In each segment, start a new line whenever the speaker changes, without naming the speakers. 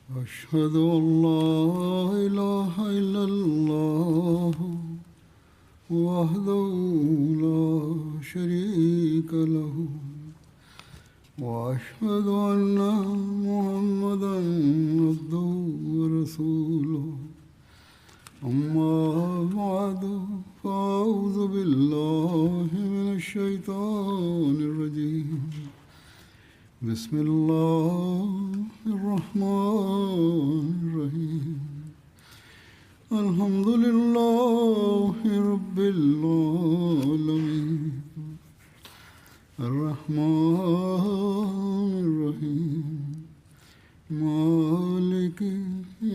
أشهد أن لا إله إلا الله وحده لا شريك له وأشهد أن محمدا عبده ورسوله أما بعد فأعوذ بالله من الشيطان الرجيم بسم الله الرحمن الرحيم الحمد لله رب العالمين الرحمن الرحيم مالك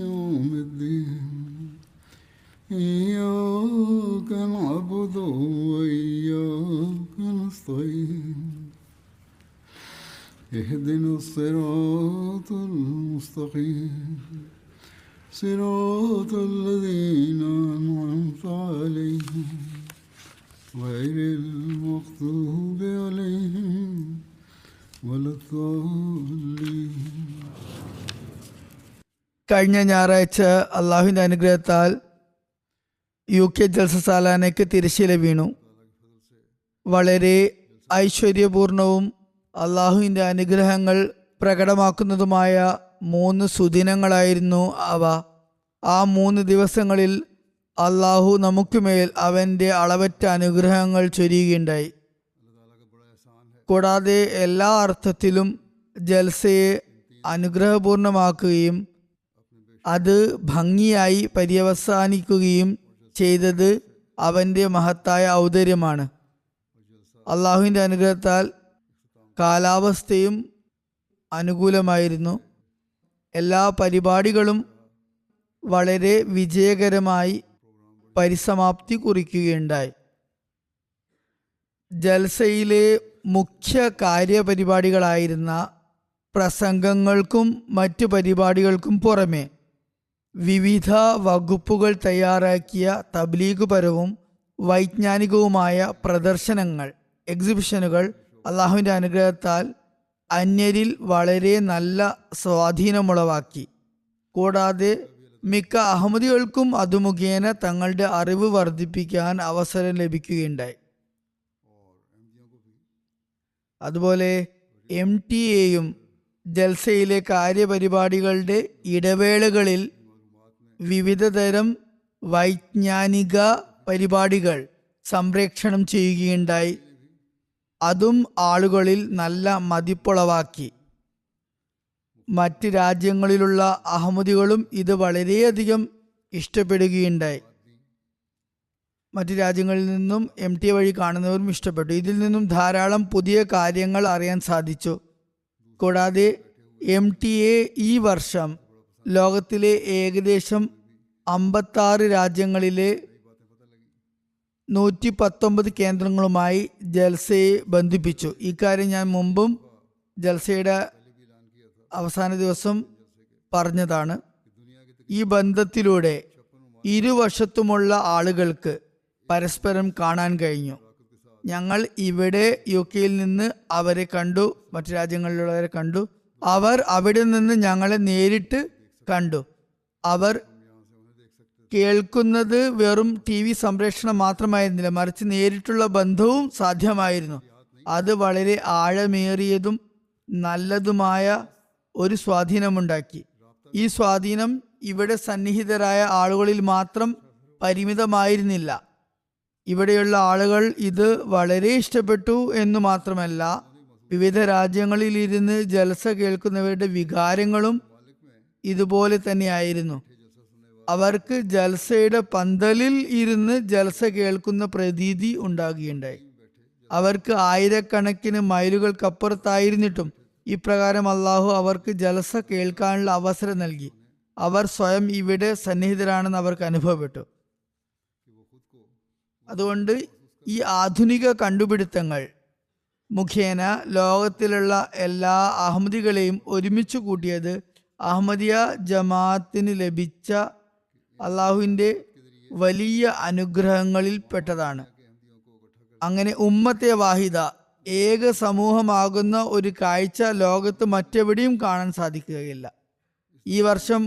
يوم الدين إياك نعبد وإياك نستعين اهدنا الصراط المستقيم صراط الذين أنعمت عليهم غير المغضوب عليهم ولا الضالين.
കഴിഞ്ഞ ഞായറാഴ്ച അള്ളാഹുവിൻ്റെ അനുഗ്രഹത്താൽ UK ജൽസ സാലാനയ്ക്ക് തിരശ്ശീല വീണു. വളരെ ഐശ്വര്യപൂർണവും അള്ളാഹുവിൻ്റെ അനുഗ്രഹങ്ങൾ പ്രകടമാക്കുന്നതുമായ 3 സുദിനങ്ങളായിരുന്നു അവ. ആ 3 ദിവസങ്ങളിൽ അള്ളാഹു നമുക്കുമേൽ അവൻ്റെ അളവറ്റ അനുഗ്രഹങ്ങൾ ചൊരിയുകയുണ്ടായി. കൂടാതെ എല്ലാ അർത്ഥത്തിലും ജൽസയെ അനുഗ്രഹപൂർണമാക്കുകയും അത് ഭംഗിയായി പര്യവസാനിക്കുകയും ചെയ്തത് അവൻ്റെ മഹത്തായ ഔദാര്യമാണ്. അള്ളാഹുവിൻ്റെ അനുഗ്രഹത്താൽ കാലാവസ്ഥയും അനുകൂലമായിരുന്നു. എല്ലാ പരിപാടികളും വളരെ വിജയകരമായി പരിസമാപ്തി കുറിക്കുകയുണ്ടായി. ജൽസയിലെ മുഖ്യ കാര്യപരിപാടികളായിരുന്ന പ്രസംഗങ്ങൾക്കും മറ്റു പരിപാടികൾക്കും പുറമെ വിവിധ വകുപ്പുകൾ തയ്യാറാക്കിയ തബ്ലീഗുപരവും വൈജ്ഞാനികവുമായ പ്രദർശനങ്ങൾ, എക്സിബിഷനുകൾ അള്ളാഹുവിൻ്റെ അനുഗ്രഹത്താൽ അന്യരിൽ വളരെ നല്ല സ്വാധീനമുളവാക്കി. കൂടാതെ മിക്ക അഹമ്മദികൾക്കും അത് മുഖേന തങ്ങളുടെ അറിവ് വർദ്ധിപ്പിക്കാൻ അവസരം ലഭിക്കുകയുണ്ടായി. അതുപോലെ MTA-യും ജൽസയിലെ കാര്യപരിപാടികളുടെ ഇടവേളകളിൽ വിവിധതരം വൈജ്ഞാനിക പരിപാടികൾ സംപ്രേക്ഷണം ചെയ്യുകയുണ്ടായി. അതും ആളുകളിൽ നല്ല മതിപ്പുളവാക്കി. മറ്റ് രാജ്യങ്ങളിലുള്ള അഹമ്മദികളും ഇത് വളരെയധികം ഇഷ്ടപ്പെടുകയുണ്ടായി. മറ്റ് രാജ്യങ്ങളിൽ നിന്നും MTA വഴി കാണുന്നവരും ഇഷ്ടപ്പെട്ടു. ഇതിൽ നിന്നും ധാരാളം പുതിയ കാര്യങ്ങൾ അറിയാൻ സാധിച്ചു. കൂടാതെ MTA ഈ വർഷം ലോകത്തിലെ ഏകദേശം 56 രാജ്യങ്ങളിലെ 119 കേന്ദ്രങ്ങളുമായി ജൽസയെ ബന്ധിപ്പിച്ചു. ഇക്കാര്യം ഞാൻ മുമ്പും ജൽസയുടെ അവസാന ദിവസം പറഞ്ഞതാണ്. ഈ ബന്ധത്തിലൂടെ ഇരുവശത്തുമുള്ള ആളുകൾക്ക് പരസ്പരം കാണാൻ കഴിഞ്ഞു. ഞങ്ങൾ ഇവിടെ UK-യിൽ നിന്ന് അവരെ കണ്ടു, മറ്റു രാജ്യങ്ങളിലുള്ളവരെ കണ്ടു. അവർ അവിടെ നിന്ന് ഞങ്ങളെ നേരിട്ട് കണ്ടു. അവർ കേൾക്കുന്നത് വെറും TV സംപ്രേഷണം മാത്രമായിരുന്നില്ല, മറിച്ച് നേരിട്ടുള്ള ബന്ധവും സാധ്യമായിരുന്നു. അത് വളരെ ആഴമേറിയതും നല്ലതുമായ ഒരു സ്വാധീനമുണ്ടാക്കി. ഈ സ്വാധീനം ഇവിടെ സന്നിഹിതരായ ആളുകളിൽ മാത്രം പരിമിതമായിരുന്നില്ല. ഇവിടെയുള്ള ആളുകൾ ഇത് വളരെ ഇഷ്ടപ്പെട്ടു എന്നു മാത്രമല്ല, വിവിധ രാജ്യങ്ങളിൽ ഇരുന്ന് ജൽസ കേൾക്കുന്നവരുടെ വികാരങ്ങളും ഇതുപോലെ തന്നെയായിരുന്നു. അവർക്ക് ജൽസയുടെ പന്തലിൽ ഇരുന്ന് ജൽസ കേൾക്കുന്ന പ്രതീതി ഉണ്ടാകുകയുണ്ടായി. അവർക്ക് ആയിരക്കണക്കിന് മൈലുകൾക്കപ്പുറത്തായിരുന്നിട്ടും ഇപ്രകാരം അള്ളാഹു അവർക്ക് ജൽസ കേൾക്കാനുള്ള അവസരം നൽകി. അവർ സ്വയം ഇവിടെ സന്നിഹിതരാണെന്ന് അവർക്ക് അനുഭവപ്പെട്ടു. അതുകൊണ്ട് ഈ ആധുനിക കണ്ടുപിടുത്തങ്ങൾ മുഖേന ലോകത്തിലുള്ള എല്ലാ അഹമ്മദികളെയും ഒരുമിച്ച് കൂട്ടിയത് അഹമ്മദിയ ജമാഅത്തിന് ലഭിച്ച അള്ളാഹുവിൻ്റെ വലിയ അനുഗ്രഹങ്ങളിൽ പെട്ടതാണ്. അങ്ങനെ ഉമ്മത്തെ വാഹിദ, ഏക സമൂഹമാകുന്ന ഒരു കാഴ്ച ലോകത്ത് മറ്റെവിടെയും കാണാൻ സാധിക്കുകയില്ല. ഈ വർഷം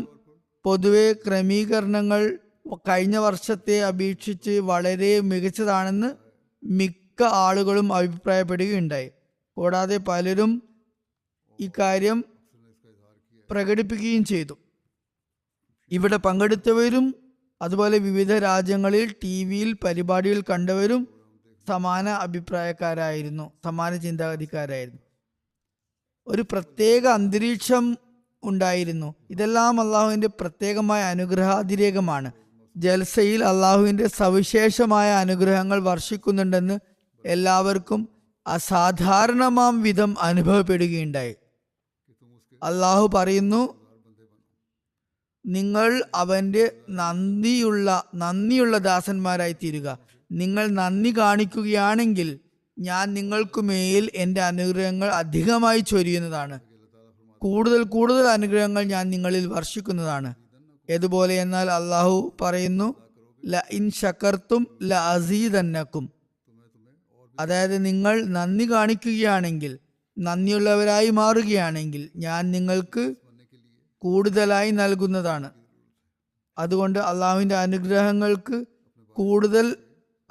പൊതുവെ ക്രമീകരണങ്ങൾ കഴിഞ്ഞ വർഷത്തെ അപേക്ഷിച്ച് വളരെ മികച്ചതാണെന്ന് മിക്ക ആളുകളും അഭിപ്രായപ്പെടുകയുണ്ടായി. കൂടാതെ പലരും ഇക്കാര്യം പ്രകടിപ്പിക്കുകയും ചെയ്തു. ഇവിടെ പങ്കെടുത്തവരും അതുപോലെ വിവിധ രാജ്യങ്ങളിൽ TV-യിൽ പരിപാടികൾ കണ്ടവരും സമാന അഭിപ്രായക്കാരായിരുന്നു, സമാന ചിന്താഗതിക്കാരായിരുന്നു. ഒരു പ്രത്യേക അന്തരീക്ഷം ഉണ്ടായിരുന്നു. ഇതെല്ലാം അള്ളാഹുവിൻ്റെ പ്രത്യേകമായ അനുഗ്രഹാതിരേകമാണ്. ജൽസയിൽ അള്ളാഹുവിൻ്റെ സവിശേഷമായ അനുഗ്രഹങ്ങൾ വർഷിക്കുന്നുണ്ടെന്ന് എല്ലാവർക്കും അസാധാരണമാം വിധം അനുഭവപ്പെടുകയുണ്ടായി. അള്ളാഹു പറയുന്നു, നിങ്ങൾ അവൻ്റെ നന്ദിയുള്ള ദാസന്മാരായി തീരുക. നിങ്ങൾ നന്ദി കാണിക്കുകയാണെങ്കിൽ ഞാൻ നിങ്ങൾക്കുമേൽ എൻ്റെ അനുഗ്രഹങ്ങൾ അധികമായി ചൊരിയുന്നതാണ്. കൂടുതൽ അനുഗ്രഹങ്ങൾ ഞാൻ നിങ്ങളിൽ വർഷിക്കുന്നതാണ്. ഏതുപോലെ എന്നാൽ അള്ളാഹു പറയുന്നു, ല ഇൻ ശക്കർത്തും ല അസീദന്നക്കും. അതായത് നിങ്ങൾ നന്ദി കാണിക്കുകയാണെങ്കിൽ, നന്ദിയുള്ളവരായി മാറുകയാണെങ്കിൽ ഞാൻ നിങ്ങൾക്ക് കൂടുതലായി നൽകുന്നതാണ്. അതുകൊണ്ട് അള്ളാഹുവിൻ്റെ അനുഗ്രഹങ്ങൾക്ക് കൂടുതൽ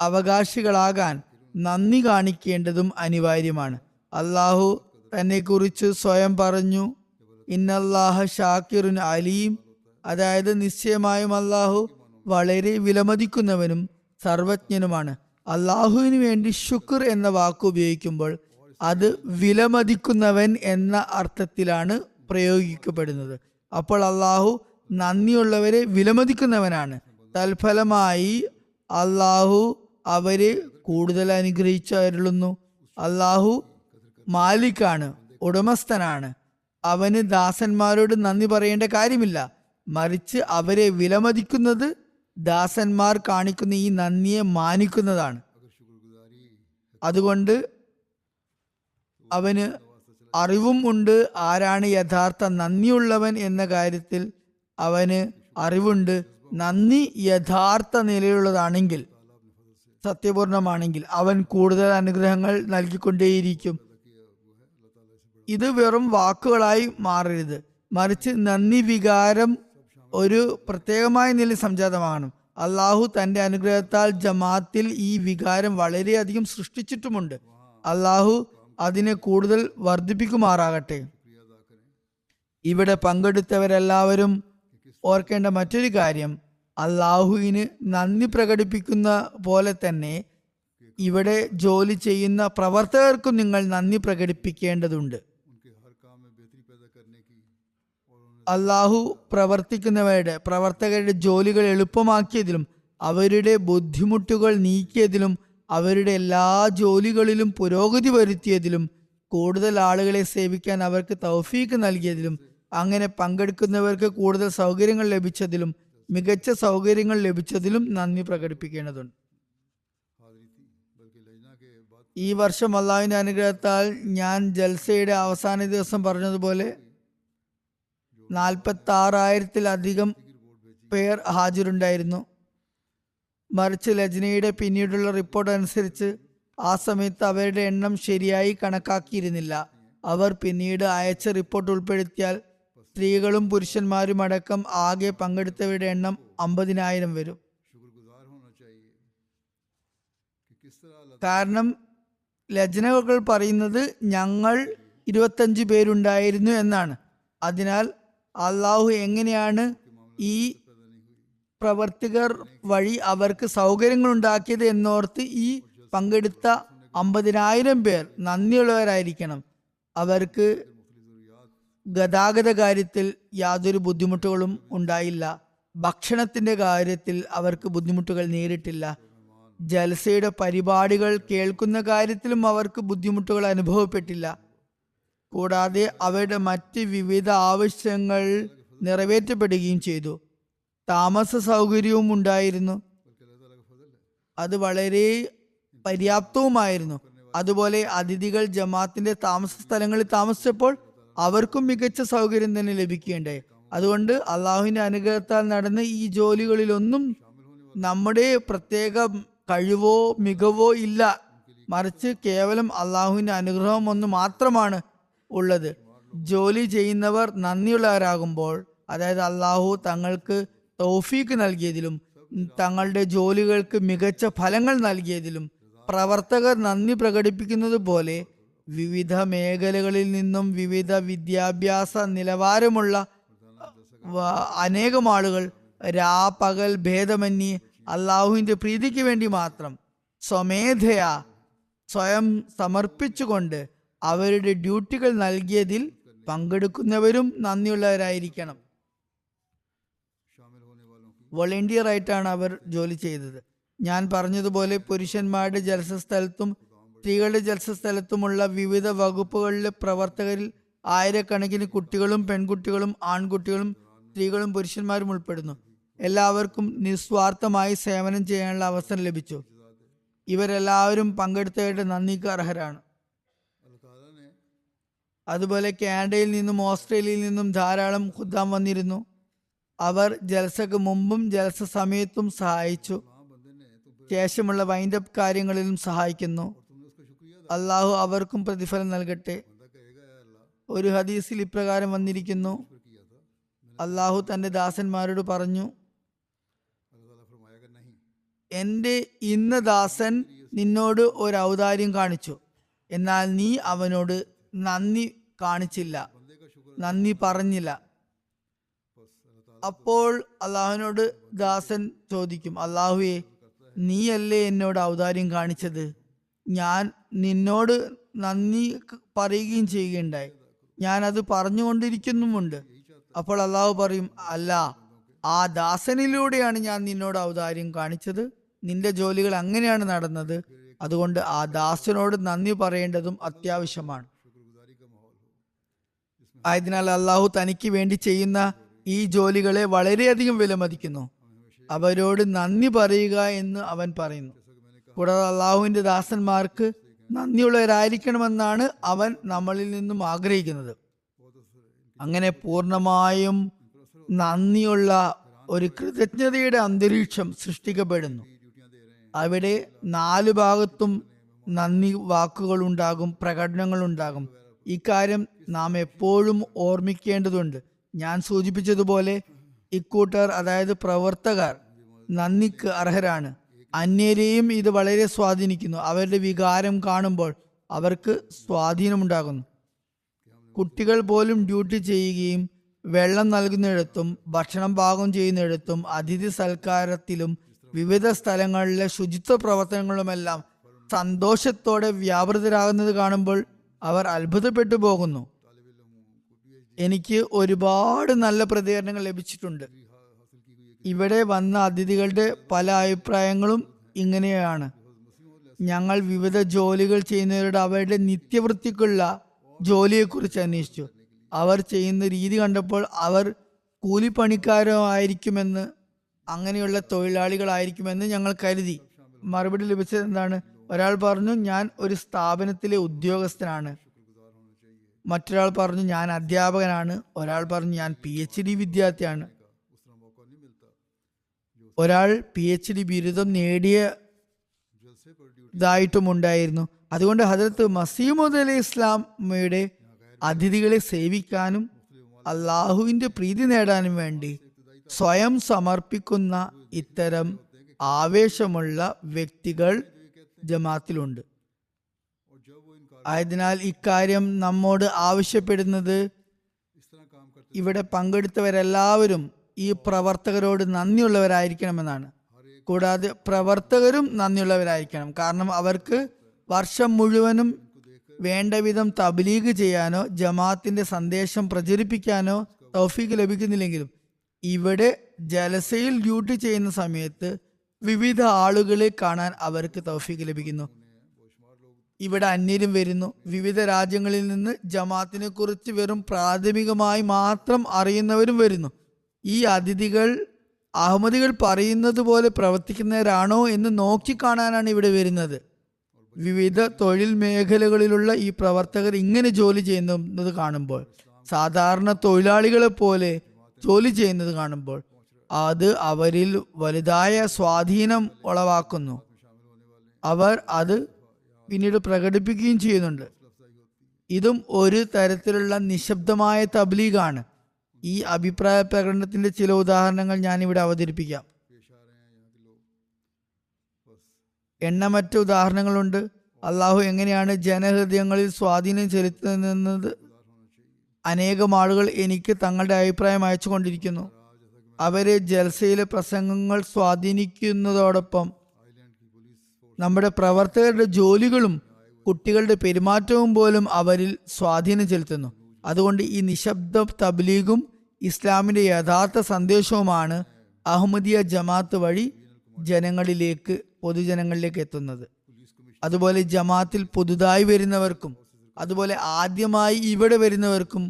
അവകാശികളാകാൻ നന്ദി കാണിക്കേണ്ടതും അനിവാര്യമാണ്. അള്ളാഹു തന്നെക്കുറിച്ച് സ്വയം പറഞ്ഞു, ഇന്നല്ലാഹ ഷാക്കിറുൻ അലീം. അതായത് നിശ്ചയമായും അള്ളാഹു വളരെ വിലമതിക്കുന്നവനും സർവജ്ഞനുമാണ്. അള്ളാഹുവിന് വേണ്ടി ശുക്ർ എന്ന വാക്ക് ഉപയോഗിക്കുമ്പോൾ അത് വിലമതിക്കുന്നവൻ എന്ന അർത്ഥത്തിലാണ് പ്രയോഗിക്കപ്പെടുന്നത്. അപ്പോൾ അള്ളാഹു നന്ദിയുള്ളവരെ വിലമതിക്കുന്നവനാണ്. തൽഫലമായി അള്ളാഹു അവരെ കൂടുതൽ അനുഗ്രഹിച്ചരുളുന്നു. അള്ളാഹു മാലിക്കാണ്, ഉടമസ്ഥനാണ്. അവന് ദാസന്മാരോട് നന്ദി പറയേണ്ട കാര്യമില്ല. മറിച്ച് അവരെ വിലമതിക്കുന്നത് ദാസന്മാർ കാണിക്കുന്ന ഈ നന്ദിയെ മാനിക്കുന്നതാണ്. അതുകൊണ്ട് അവന് അറിവും ഉണ്ട്. ആരാണ് യഥാർത്ഥ നന്ദിയുള്ളവൻ എന്ന കാര്യത്തിൽ അവന് അറിവുണ്ട്. നന്ദി യഥാർത്ഥ നിലയിലുള്ളതാണെങ്കിൽ, സത്യപൂർണമാണെങ്കിൽ അവൻ കൂടുതൽ അനുഗ്രഹങ്ങൾ നൽകിക്കൊണ്ടേയിരിക്കും. ഇത് വെറും വാക്കുകളായി മാറരുത്, മറിച്ച് നന്ദി വികാരം ഒരു പ്രത്യേകമായ നിലയിൽ സംജാതമാകണം. അള്ളാഹു തൻ്റെ അനുഗ്രഹത്താൽ ജമാഅത്തിൽ ഈ വികാരം വളരെയധികം സൃഷ്ടിച്ചിട്ടുമുണ്ട്. അള്ളാഹു അതിനെ കൂടുതൽ വർദ്ധിപ്പിക്കുമാറാകട്ടെ. ഇവിടെ പങ്കെടുത്തവരെല്ലാവരും ഓർക്കേണ്ട മറ്റൊരു കാര്യം, അള്ളാഹുവിന് നന്ദി പ്രകടിപ്പിക്കുന്ന പോലെ തന്നെ ഇവിടെ ജോലി ചെയ്യുന്ന പ്രവർത്തകർക്കും നിങ്ങൾ നന്ദി പ്രകടിപ്പിക്കേണ്ടതുണ്ട്. അള്ളാഹു പ്രവർത്തകരുടെ ജോലികൾ എളുപ്പമാക്കിയതിലും അവരുടെ ബുദ്ധിമുട്ടുകൾ നീക്കിയതിലും അവരുടെ എല്ലാ ജോലികളിലും പുരോഗതി വരുത്തിയതിലും കൂടുതൽ ആളുകളെ സേവിക്കാൻ അവർക്ക് തൗഫീക്ക് നൽകിയതിലും അങ്ങനെ പങ്കെടുക്കുന്നവർക്ക് കൂടുതൽ സൗകര്യങ്ങൾ ലഭിച്ചതിലും മികച്ച സൗകര്യങ്ങൾ ലഭിച്ചതിലും നന്ദി പ്രകടിപ്പിക്കേണ്ടതുണ്ട്. ഈ വർഷം അള്ളാഹുവിന്റെ അനുഗ്രഹത്താൽ ഞാൻ ജൽസയുടെ അവസാന ദിവസം പറഞ്ഞതുപോലെ 46,000-ത്തിലധികം പേർ ഹാജരുണ്ടായിരുന്നു. മറിച്ച് ലജ്നയുടെ പിന്നീടുള്ള റിപ്പോർട്ട് അനുസരിച്ച് ആ സമയത്ത് അവരുടെ എണ്ണം ശരിയായി കണക്കാക്കിയിരുന്നില്ല. അവർ പിന്നീട് അയച്ച റിപ്പോർട്ട് ഉൾപ്പെടുത്തിയാൽ സ്ത്രീകളും പുരുഷന്മാരും അടക്കം ആകെ പങ്കെടുത്തവരുടെ എണ്ണം 50,000 വരും. കാരണം ലജ്നകൾ പറയുന്നത് ഞങ്ങൾ 25 പേരുണ്ടായിരുന്നു എന്നാണ്. അതിനാൽ അള്ളാഹു എങ്ങനെയാണ് ഈ പ്രവർത്തകർ വഴി അവർക്ക് സൗകര്യങ്ങൾ ഉണ്ടാക്കിയത് എന്നോർത്ത് ഈ പങ്കെടുത്ത 50,000 പേർ നന്ദിയുള്ളവരായിരിക്കണം. അവർക്ക് ഗതാഗത കാര്യത്തിൽ യാതൊരു ബുദ്ധിമുട്ടുകളും ഉണ്ടായില്ല. ഭക്ഷണത്തിന്റെ കാര്യത്തിൽ അവർക്ക് ബുദ്ധിമുട്ടുകൾ നേരിട്ടില്ല. ജൽസയുടെ പരിപാടികൾ കേൾക്കുന്ന കാര്യത്തിലും അവർക്ക് ബുദ്ധിമുട്ടുകൾ അനുഭവപ്പെട്ടില്ല. കൂടാതെ അവരുടെ മറ്റ് വിവിധ ആവശ്യങ്ങൾ നിറവേറ്റപ്പെടുകയും ചെയ്തു. താമസ സൗകര്യവും ഉണ്ടായിരുന്നു. അത് വളരെ പര്യാപ്തവുമായിരുന്നു. അതുപോലെ അതിഥികൾ ജമാഅത്തിന്റെ താമസ സ്ഥലങ്ങളിൽ താമസിച്ചപ്പോൾ അവർക്കും മികച്ച സൗകര്യം തന്നെ ലഭിക്കുകയുണ്ടായി. അതുകൊണ്ട് അള്ളാഹുവിന്റെ അനുഗ്രഹത്താൽ നടന്ന ഈ ജോലികളിലൊന്നും നമ്മുടെ പ്രത്യേക കഴിവോ മികവോ ഇല്ല. മറിച്ച് കേവലം അള്ളാഹുവിന്റെ അനുഗ്രഹം ഒന്ന് മാത്രമാണ് ഉള്ളത്. ജോലി ചെയ്യുന്നവർ നന്ദിയുള്ളവരാകുമ്പോൾ അതായത് അള്ളാഹു തങ്ങൾക്ക് തൗഫീക്ക് നൽകിയതിലും തങ്ങളുടെ ജോലികൾക്ക് മികച്ച ഫലങ്ങൾ നൽകിയതിലും പ്രവർത്തകർ നന്ദി പ്രകടിപ്പിക്കുന്നത് പോലെ വിവിധ മേഖലകളിൽ നിന്നും വിവിധ വിദ്യാഭ്യാസ നിലവാരമുള്ള അനേകം ആളുകൾ രാപകൽ ഭേദമന്യേ അള്ളാഹുവിൻ്റെ പ്രീതിക്ക് വേണ്ടി മാത്രം സ്വമേധയാ സ്വയം സമർപ്പിച്ചുകൊണ്ട് അവരുടെ ഡ്യൂട്ടികൾ നൽകിയതിൽ പങ്കെടുക്കുന്നവരും നന്ദിയുള്ളവരായിരിക്കണം. വോളണ്ടിയർ ആയിട്ടാണ് അവർ ജോലി ചെയ്തത്. ഞാൻ പറഞ്ഞതുപോലെ പുരുഷന്മാരുടെ ജൽസ സ്ഥലത്തും സ്ത്രീകളുടെ ജൽസ സ്ഥലത്തുമുള്ള വിവിധ വകുപ്പുകളിലെ പ്രവർത്തകരിൽ ആയിരക്കണക്കിന് കുട്ടികളും പെൺകുട്ടികളും ആൺകുട്ടികളും സ്ത്രീകളും പുരുഷന്മാരും ഉൾപ്പെടുന്നു. എല്ലാവർക്കും നിസ്വാർത്ഥമായി സേവനം ചെയ്യാനുള്ള അവസരം ലഭിച്ചു. ഇവരെല്ലാവരും പങ്കെടുത്തവരുടെ നന്ദിക്ക് അർഹരാണ്. അതുപോലെ കാനഡയിൽ നിന്നും ഓസ്ട്രേലിയയിൽ നിന്നും ധാരാളം ഖുദ്ദാം വന്നിരുന്നു. അവർ ജൽസക്ക് മുമ്പും ജൽസ സമയത്തും സഹായിച്ചു, ശേഷമുള്ള വൈൻഡപ്പ് കാര്യങ്ങളിലും സഹായിക്കുന്നു. അള്ളാഹു അവർക്കും പ്രതിഫലം നൽകട്ടെ. ഒരു ഹദീസിൽ ഇപ്രകാരം വന്നിരിക്കുന്നു, അള്ളാഹു തൻ്റെ ദാസന്മാരോട് പറഞ്ഞു, എൻ്റെ ഇന്ന ദാസൻ നിന്നോട് ഒരു ഔദാര്യം കാണിച്ചു, എന്നാൽ നീ അവനോട് നന്ദി കാണിച്ചില്ല, നന്ദി പറഞ്ഞില്ല. അപ്പോൾ അള്ളാഹുവിനോട് ദാസൻ ചോദിക്കും, അള്ളാഹുവേ, നീയല്ലേ എന്നോട് ഔദാര്യം കാണിച്ചത്? ഞാൻ നിന്നോട് നന്ദി പറയുകയും ചെയ്യുകയുണ്ടായി, ഞാൻ അത് പറഞ്ഞുകൊണ്ടിരിക്കുന്നുമുണ്ട്. അപ്പോൾ അള്ളാഹു പറയും, അല്ല, ആ ദാസനിലൂടെയാണ് ഞാൻ നിന്നോട് ഔദാര്യം കാണിച്ചത്. നിന്റെ ജോലികൾ അങ്ങനെയാണ് നടന്നത്. അതുകൊണ്ട് ആ ദാസനോട് നന്ദി പറയേണ്ടതും അത്യാവശ്യമാണ്. ആയതിനാൽ അള്ളാഹു തനിക്ക് വേണ്ടി ചെയ്യുന്ന ഈ ജോലികളെ വളരെയധികം വിലമതിക്കുന്നു. അവരോട് നന്ദി പറയുക എന്ന് അവൻ പറയുന്നു. കൂടാതെ അള്ളാഹുവിന്റെ ദാസന്മാർക്ക് നന്ദിയുള്ളവരായിരിക്കണമെന്നാണ് അവൻ നമ്മളിൽ നിന്നും ആഗ്രഹിക്കുന്നത്. അങ്ങനെ പൂർണ്ണമായും നന്ദിയുള്ള ഒരു കൃതജ്ഞതയുടെ അന്തരീക്ഷം സൃഷ്ടിക്കപ്പെടുന്നു. അവിടെ 4 ഭാഗത്തും നന്ദി വാക്കുകളുണ്ടാകും, പ്രകടനങ്ങളുണ്ടാകും. ഇക്കാര്യം നാം എപ്പോഴും ഓർമ്മിക്കേണ്ടതുണ്ട്. ഞാൻ സൂചിപ്പിച്ചതുപോലെ ഇക്കൂട്ടർ, അതായത് പ്രവർത്തകർ, നന്ദിക്ക് അർഹരാണ്. അന്യരെയും ഇത് വളരെ സ്വാധീനിക്കുന്നു. അവരുടെ വികാരം കാണുമ്പോൾ അവർക്ക് സ്വാധീനമുണ്ടാകുന്നു. കുട്ടികൾ പോലും ഡ്യൂട്ടി ചെയ്യുകയും വെള്ളം നൽകുന്നിടത്തും ഭക്ഷണം പാകം ചെയ്യുന്നിടത്തും അതിഥി സൽക്കാരത്തിലും വിവിധ സ്ഥലങ്ങളിലെ ശുചിത്വ പ്രവർത്തനങ്ങളുമെല്ലാം സന്തോഷത്തോടെ വ്യാപൃതരാകുന്നത് കാണുമ്പോൾ അവർ അത്ഭുതപ്പെട്ടു പോകുന്നു. എനിക്ക് ഒരുപാട് നല്ല പ്രതികരണങ്ങൾ ലഭിച്ചിട്ടുണ്ട്. ഇവിടെ വന്ന അതിഥികളുടെ പല അഭിപ്രായങ്ങളും ഇങ്ങനെയാണ്. ഞങ്ങൾ വിവിധ ജോലികൾ ചെയ്യുന്നവരുടെ അവരുടെ നിത്യവൃത്തിക്കുള്ള ജോലിയെക്കുറിച്ച് അന്വേഷിച്ചു. അവർ ചെയ്യുന്ന രീതി കണ്ടപ്പോൾ അവർ കൂലിപ്പണിക്കാരോ ആയിരിക്കുമെന്ന്, അങ്ങനെയുള്ള തൊഴിലാളികളായിരിക്കുമെന്ന് ഞങ്ങൾ കരുതി. മറുപടി ലഭിച്ചത് എന്താണ്? ഒരാൾ പറഞ്ഞു, ഞാൻ ഒരു സ്ഥാപനത്തിലെ ഉദ്യോഗസ്ഥനാണ്. മറ്റൊരാൾ പറഞ്ഞു, ഞാൻ അധ്യാപകനാണ്. ഒരാൾ പറഞ്ഞു, ഞാൻ PhD വിദ്യാർത്ഥിയാണ്. ഒരാൾ PhD ബിരുദം നേടിയതായിട്ടും ഉണ്ടായിരുന്നു. അതുകൊണ്ട് ഹദരത്ത് മസീഹ് അലൈഹി ഇസ്ലാമയുടെ അതിഥികളെ സേവിക്കാനും അള്ളാഹുവിന്റെ പ്രീതി നേടാനും വേണ്ടി സ്വയം സമർപ്പിക്കുന്ന ഇത്തരം ആവേശമുള്ള വ്യക്തികൾ ജമാഅത്തിലുണ്ട്. ആയതിനാൽ ഇക്കാര്യം നമ്മോട് ആവശ്യപ്പെടുന്നത്, ഇവിടെ പങ്കെടുത്തവരെല്ലാവരും ഈ പ്രവർത്തകരോട് നന്ദിയുള്ളവരായിരിക്കണമെന്നാണ്. കൂടാതെ പ്രവർത്തകരും നന്ദിയുള്ളവരായിരിക്കണം. കാരണം അവർക്ക് വർഷം മുഴുവനും വേണ്ട വിധം തബ്ലീഗ് ചെയ്യാനോ ജമാഅത്തിന്റെ സന്ദേശം പ്രചരിപ്പിക്കാനോ തൗഫീഖ് ലഭിക്കുന്നില്ലെങ്കിലും ഇവിടെ ജലസയിൽ ഡ്യൂട്ടി ചെയ്യുന്ന സമയത്ത് വിവിധ ആളുകളെ കാണാൻ അവർക്ക് തൗഫീഖ് ലഭിക്കുന്നു. ഇവിടെ അന്യരും വരുന്നു. വിവിധ രാജ്യങ്ങളിൽ നിന്ന് ജമാഅത്തിനെ കുറിച്ച് വെറും പ്രാഥമികമായി മാത്രം അറിയുന്നവരും വരുന്നു. ഈ അതിഥികൾ അഹമ്മദികൾ പറയുന്നത് പോലെ പ്രവർത്തിക്കുന്നവരാണോ എന്ന് നോക്കിക്കാണാനാണ് ഇവിടെ വരുന്നത്. വിവിധ തൊഴിൽ മേഖലകളിലുള്ള ഈ പ്രവർത്തകർ ഇങ്ങനെ ജോലി ചെയ്യുന്നത് കാണുമ്പോൾ, സാധാരണ തൊഴിലാളികളെ പോലെ ജോലി ചെയ്യുന്നത് കാണുമ്പോൾ അത് അവരിൽ വലുതായ സ്വാധീനം ഉളവാക്കുന്നു. അവർ അത് പിന്നീട് പ്രകടിപ്പിക്കുകയും ചെയ്യുന്നുണ്ട്. ഇതും ഒരു തരത്തിലുള്ള നിശബ്ദമായ തബ്ലീഗാണ്. ഈ അഭിപ്രായ പ്രകടനത്തിന്റെ ചില ഉദാഹരണങ്ങൾ ഞാനിവിടെ അവതരിപ്പിക്കാം. എണ്ണമറ്റ ഉദാഹരണങ്ങളുണ്ട്. അള്ളാഹു എങ്ങനെയാണ് ജനഹൃദയങ്ങളിൽ സ്വാധീനം ചെലുത്തുന്നത്. അനേകം ആളുകൾ എനിക്ക് തങ്ങളുടെ അഭിപ്രായം അയച്ചുകൊണ്ടിരിക്കുന്നു. അവരെ ജൽസയിലെ പ്രസംഗങ്ങൾ സ്വാധീനിക്കുന്നതോടൊപ്പം നമ്മുടെ പ്രവർത്തകരുടെ ജോലികളും കുട്ടികളുടെ പെരുമാറ്റവും പോലും അവരിൽ സ്വാധീനം ചെലുത്തുന്നു. അതുകൊണ്ട് ഈ നിശബ്ദ തബ്ലീഗും ഇസ്ലാമിന്റെ യഥാർത്ഥ സന്ദേശവുമാണ് അഹമ്മദിയ ജമാഅത്ത് വഴി പൊതുജനങ്ങളിലേക്ക് എത്തുന്നത്. അതുപോലെ ജമാഅത്തിൽ പുതുതായി വരുന്നവർക്കും അതുപോലെ ആദ്യമായി ഇവിടെ വരുന്നവർക്കും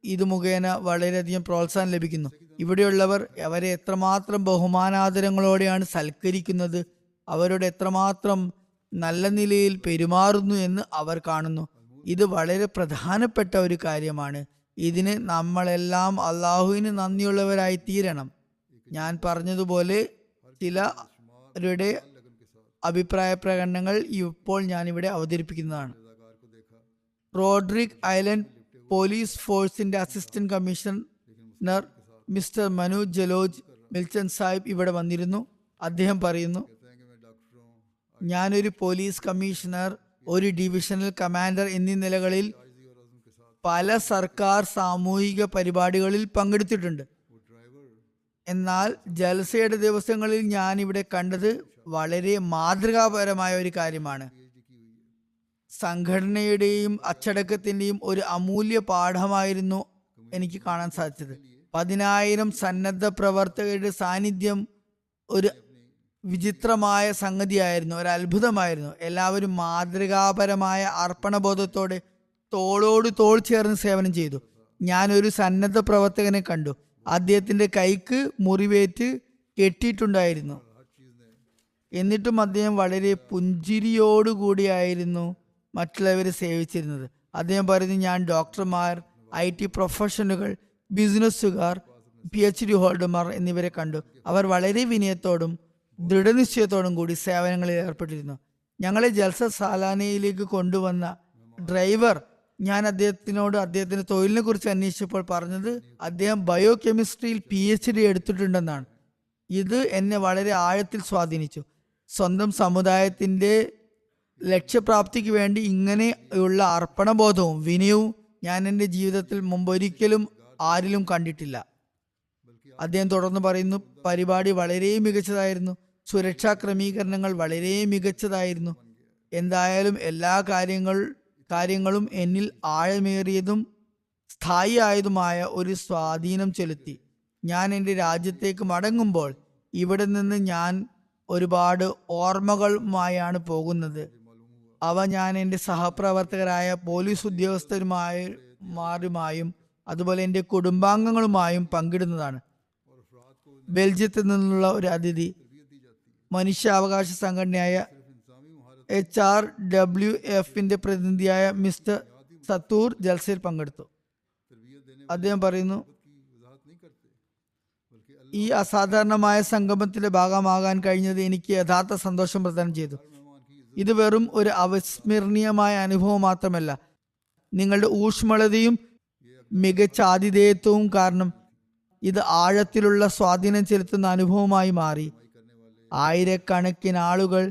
ഇത് മുഖേന വളരെയധികം പ്രോത്സാഹനം ലഭിക്കുന്നു. ഇവിടെയുള്ളവർ അവരെ എത്രമാത്രം ബഹുമാനാദരങ്ങളോടെയാണ് സൽക്കരിക്കുന്നത്, അവരോട് എത്രമാത്രം നല്ല നിലയിൽ പെരുമാറുന്നു എന്ന് അവർ കാണുന്നു. ഇത് വളരെ പ്രധാനപ്പെട്ട ഒരു കാര്യമാണ്. ഇതിന് നമ്മളെല്ലാം അള്ളാഹുവിന് നന്ദിയുള്ളവരായി തീരണം. ഞാൻ പറഞ്ഞതുപോലെ ചിലരുടെ അഭിപ്രായ പ്രകടനങ്ങൾ ഇപ്പോൾ ഞാനിവിടെ അവതരിപ്പിക്കുന്നതാണ്. റോഡ്രിക് ഐലൻഡ് പോലീസ് ഫോഴ്സിന്റെ അസിസ്റ്റന്റ് കമ്മീഷണർ മിസ്റ്റർ മനു ജലോജ് മിൽച്ചൻ സാഹിബ് ഇവിടെ വന്നിരുന്നു. അദ്ദേഹം പറയുന്നു, ഞാനൊരു പോലീസ് കമ്മീഷണർ, ഒരു ഡിവിഷണൽ കമാൻഡർ എന്നീ നിലകളിൽ പല സർക്കാർ സാമൂഹിക പരിപാടികളിൽ പങ്കെടുത്തിട്ടുണ്ട്. എന്നാൽ ജൽസയുടെ ദിവസങ്ങളിൽ ഞാൻ ഇവിടെ കണ്ടത് വളരെ മാതൃകാപരമായ ഒരു കാര്യമാണ്. സംഘടനയുടെയും അച്ചടക്കത്തിന്റെയും ഒരു അമൂല്യ പാഠമായിരുന്നു എനിക്ക് കാണാൻ സാധിച്ചത്. 10,000 സന്നദ്ധ പ്രവർത്തകരുടെ സാന്നിധ്യം ഒരു വിചിത്രമായ സംഗതിയായിരുന്നു, ഒരു അത്ഭുതമായിരുന്നു. എല്ലാവരും മാതൃകാപരമായ അർപ്പണബോധത്തോടെ തോളോട് തോൾ ചേർന്ന് സേവനം ചെയ്തു. ഞാനൊരു സന്നദ്ധ പ്രവർത്തകനെ കണ്ടു. അദ്ദേഹത്തിന്റെ കൈക്ക് മുറിവേറ്റ് കെട്ടിയിട്ടുണ്ടായിരുന്നു. എന്നിട്ടും അദ്ദേഹം വളരെ പുഞ്ചിരിയോടുകൂടിയായിരുന്നു മറ്റുള്ളവരെ സേവിച്ചിരുന്നത്. അദ്ദേഹം പറയുന്നു, ഞാൻ ഡോക്ടർമാർ, IT പ്രൊഫഷണലുകൾ, ബിസിനസ്സുകാർ, PhD ഹോൾഡർമാർ എന്നിവരെ കണ്ടു. അവർ വളരെ വിനയത്തോടും ദൃഢനിശ്ചയത്തോടും കൂടി സേവനങ്ങളിൽ ഏർപ്പെട്ടിരുന്നു. ഞങ്ങളെ ജൽസ സാലാനയിലേക്ക് കൊണ്ടുവന്ന ഡ്രൈവർ ഞാൻ അദ്ദേഹത്തിനോട് അദ്ദേഹത്തിന്റെ തൊഴിലിനെ കുറിച്ച് അന്വേഷിച്ചപ്പോൾ പറഞ്ഞത് അദ്ദേഹം ബയോ കെമിസ്ട്രിയിൽ PhD എടുത്തിട്ടുണ്ടെന്നാണ്. ഇത് എന്നെ വളരെ ആഴത്തിൽ സ്വാധീനിച്ചു. സ്വന്തം സമുദായത്തിന്റെ ലക്ഷ്യപ്രാപ്തിക്ക് വേണ്ടി ഇങ്ങനെയുള്ള അർപ്പണബോധവും വിനയവും ഞാൻ എൻ്റെ ജീവിതത്തിൽ മുമ്പൊരിക്കലും ആരിലും കണ്ടിട്ടില്ല. അദ്ദേഹം തുടർന്ന് പറയുന്നു, പരിപാടി വളരെ മികച്ചതായിരുന്നു, സുരക്ഷാ ക്രമീകരണങ്ങൾ വളരെ മികച്ചതായിരുന്നു. എന്തായാലും എല്ലാ കാര്യങ്ങളും എന്നിൽ ആഴമേറിയതും സ്ഥായി ആയതുമായ ഒരു സ്വാധീനം ചെലുത്തി. ഞാൻ എൻ്റെ രാജ്യത്തേക്ക് മടങ്ങുമ്പോൾ ഇവിടെ നിന്ന് ഞാൻ ഒരുപാട് ഓർമ്മകളുമായാണ് പോകുന്നത്. അവ ഞാൻ എൻ്റെ സഹപ്രവർത്തകരായ പോലീസ് ഉദ്യോഗസ്ഥരുമായും അതുപോലെ എൻ്റെ കുടുംബാംഗങ്ങളുമായും പങ്കിടുന്നതാണ്. ബെൽജിയത്തിൽ നിന്നുള്ള ഒരു അതിഥി മനുഷ്യാവകാശ സംഘടനയായ HRWFന്റെ പ്രതിനിധിയായ മിസ്റ്റർ സത്തൂർ ജൽസയിൽ പങ്കെടുത്തു. അദ്ദേഹം പറയുന്നു, ഈ അസാധാരണമായ സംഗമത്തിന്റെ ഭാഗമാകാൻ കഴിഞ്ഞത് എനിക്ക് യഥാർത്ഥ സന്തോഷം പ്രദാനം ചെയ്തു. ഇത് വെറും ഒരു അവിസ്മരണീയമായ അനുഭവം മാത്രമല്ല, നിങ്ങളുടെ ഊഷ്മളതയും മികച്ച ആതിഥേയത്വവും കാരണം ഇത് ആഴത്തിലുള്ള സ്വാധീനം ചെലുത്തുന്ന അനുഭവമായി മാറി. ആയിരക്കണക്കിന് ആളുകൾ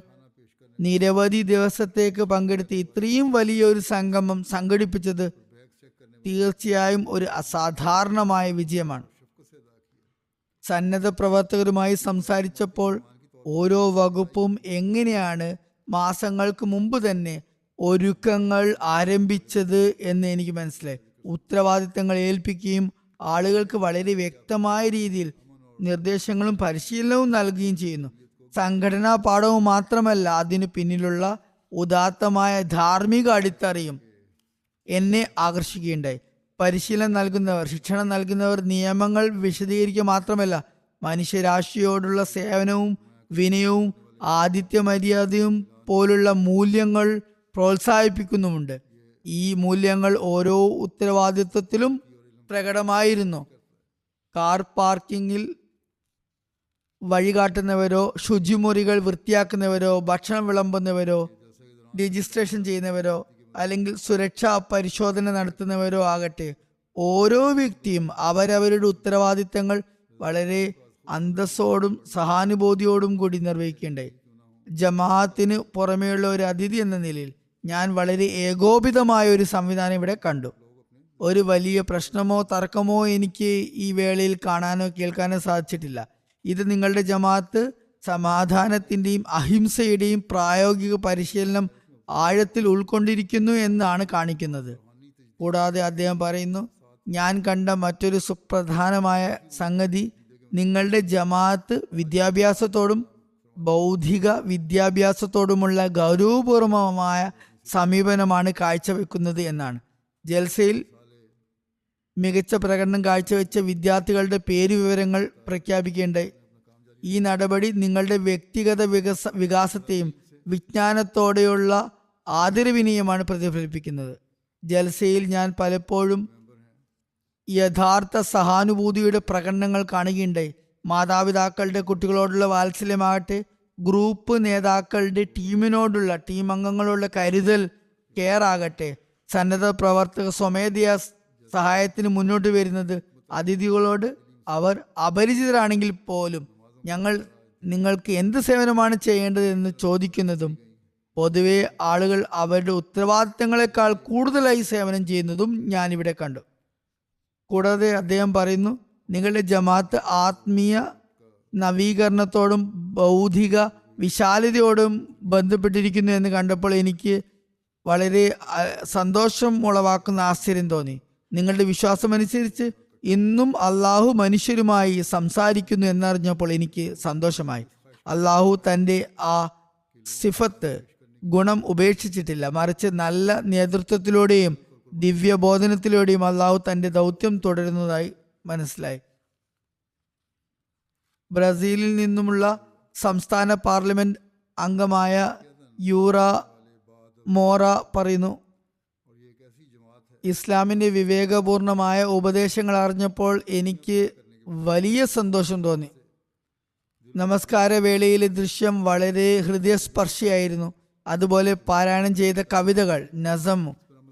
നിരവധി ദിവസത്തേക്ക് പങ്കെടുത്ത് ഇത്രയും വലിയൊരു സംഗമം സംഘടിപ്പിച്ചത് തീർച്ചയായും ഒരു അസാധാരണമായ വിജയമാണ്. സന്നദ്ധ പ്രവർത്തകരുമായി സംസാരിച്ചപ്പോൾ ഓരോ വകുപ്പും എങ്ങനെയാണ് മാസങ്ങൾക്ക് മുമ്പ് തന്നെ ഒരുക്കങ്ങൾ ആരംഭിച്ചത് എന്ന് എനിക്ക് മനസ്സിലായി. ഉത്തരവാദിത്തങ്ങൾ ഏൽപ്പിക്കുകയും ആളുകൾക്ക് വളരെ വ്യക്തമായ രീതിയിൽ നിർദ്ദേശങ്ങളും പരിശീലനവും നൽകുകയും ചെയ്യുന്നു. സംഘടനാ പാഠവും മാത്രമല്ല, അതിനു പിന്നിലുള്ള ഉദാത്തമായ ധാർമ്മിക അടിത്തറയും എന്നെ ആകർഷിക്കുകയുണ്ടായി. പരിശീലനം നൽകുന്നവർ, ശിക്ഷണം നൽകുന്നവർ നിയമങ്ങൾ വിശദീകരിക്കുക മാത്രമല്ല, മനുഷ്യരാശിയോടുള്ള സേവനവും വിനയവും ആതിഥ്യ മര്യാദയും പോലുള്ള മൂല്യങ്ങൾ പ്രോത്സാഹിപ്പിക്കുന്നുമുണ്ട്. ഈ മൂല്യങ്ങൾ ഓരോ ഉത്തരവാദിത്വത്തിലും പ്രകടമായിരുന്നു. കാർ പാർക്കിങ്ങിൽ വഴികാട്ടുന്നവരോ, ശുചിമുറികൾ വൃത്തിയാക്കുന്നവരോ, ഭക്ഷണം വിളമ്പുന്നവരോ, രജിസ്ട്രേഷൻ ചെയ്യുന്നവരോ അല്ലെങ്കിൽ സുരക്ഷാ പരിശോധന നടത്തുന്നവരോ ആകട്ടെ, ഓരോ വ്യക്തിയും അവരവരുടെ ഉത്തരവാദിത്തങ്ങൾ വളരെ അന്തസ്സോടും സഹാനുഭൂതിയോടും കൂടി നിർവഹിക്കേണ്ടായി. ജമാഅത്തിന് പുറമെയുള്ള ഒരു അതിഥി എന്ന നിലയിൽ ഞാൻ വളരെ ഏകോപിതമായ ഒരു സംവിധാനം ഇവിടെ കണ്ടു. ഒരു വലിയ പ്രശ്നമോ തർക്കമോ എനിക്ക് ഈ വേളയിൽ കാണാനോ കേൾക്കാനോ സാധിച്ചിട്ടില്ല. ഇത് നിങ്ങളുടെ ജമാഅത്ത് സമാധാനത്തിന്റെയും അഹിംസയുടെയും പ്രായോഗിക പരിശീലനം ആഴത്തിൽ ഉൾക്കൊണ്ടിരിക്കുന്നു എന്നാണ് കാണിക്കുന്നത്. കൂടാതെ അദ്ദേഹം പറയുന്നു, ഞാൻ കണ്ട മറ്റൊരു സുപ്രധാനമായ സംഗതി നിങ്ങളുടെ ജമാഅത്ത് വിദ്യാഭ്യാസത്തോടും ബൗദ്ധിക വിദ്യാഭ്യാസത്തോടുമുള്ള ഗൗരവപൂർവമായ സമീപനമാണ് കാഴ്ചവെക്കുന്നത് എന്നാണ്. ജൽസയിൽ മികച്ച പ്രകടനം കാഴ്ചവെച്ച വിദ്യാർത്ഥികളുടെ പേര് വിവരങ്ങൾ പ്രഖ്യാപിക്കേണ്ടായി. ഈ നടപടി നിങ്ങളുടെ വ്യക്തിഗത വികാസത്തെയും വിജ്ഞാനത്തോടെയുള്ള ആദരവിനെയുമാണ് പ്രതിഫലിപ്പിക്കുന്നത്. ജൽസയിൽ ഞാൻ പലപ്പോഴും യഥാർത്ഥ സഹാനുഭൂതിയുടെ പ്രകടനങ്ങൾ കാണുകയുണ്ടായി. മാതാപിതാക്കളുടെ കുട്ടികളോടുള്ള വാത്സല്യമാകട്ടെ, ഗ്രൂപ്പ് നേതാക്കളുടെ ടീം അംഗങ്ങളോടുള്ള കരുതൽ, കെയർ ആകട്ടെ, സന്നദ്ധ പ്രവർത്തക സ്വമേധയാ സഹായത്തിന് മുന്നോട്ട് വരുന്നത്, അതിഥികളോട് അവർ അപരിചിതരാണെങ്കിൽ പോലും ഞങ്ങൾ നിങ്ങൾക്ക് എന്ത് സേവനമാണ് ചെയ്യേണ്ടത് എന്ന് ചോദിക്കുന്നതും, പൊതുവെ ആളുകൾ അവരുടെ ഉത്തരവാദിത്തങ്ങളെക്കാൾ കൂടുതലായി സേവനം ചെയ്യുന്നതും ഞാനിവിടെ കണ്ടു. കൂടാതെ അദ്ദേഹം പറയുന്നു, നിങ്ങളുടെ ജമാഅത്ത് ആത്മീയ നവീകരണത്തോടും ബൗദ്ധിക വിശാലതയോടും ബന്ധപ്പെട്ടിരിക്കുന്നു എന്ന് കണ്ടപ്പോൾ എനിക്ക് വളരെ സന്തോഷം ഉളവാക്കുന്ന ആശ്ചര്യം തോന്നി. നിങ്ങളുടെ വിശ്വാസമനുസരിച്ച് ഇന്നും അള്ളാഹു മനുഷ്യരുമായി സംസാരിക്കുന്നു എന്നറിഞ്ഞപ്പോൾ എനിക്ക് സന്തോഷമായി. അള്ളാഹു തൻ്റെ ആ സിഫത്ത് ഗുണം ഉപേക്ഷിച്ചിട്ടില്ല, മറിച്ച് നല്ല നേതൃത്വത്തിലൂടെയും ദിവ്യബോധനത്തിലൂടെയും അള്ളാഹു തൻ്റെ ദൗത്യം തുടരുന്നതായി മനസ്സിലായി. ബ്രസീലിൽ നിന്നുമുള്ള സംസ്ഥാന പാർലമെന്റ് അംഗമായ യൂറ മോറ പറയുന്നു, ഇസ്ലാമിന്റെ വിവേകപൂർണമായ ഉപദേശങ്ങൾ അറിഞ്ഞപ്പോൾ എനിക്ക് വലിയ സന്തോഷം തോന്നി. നമസ്കാര വേളയിലെ ദൃശ്യം വളരെ ഹൃദയസ്പർശിയായിരുന്നു. അതുപോലെ പാരായണം ചെയ്ത കവിതകൾ, നസം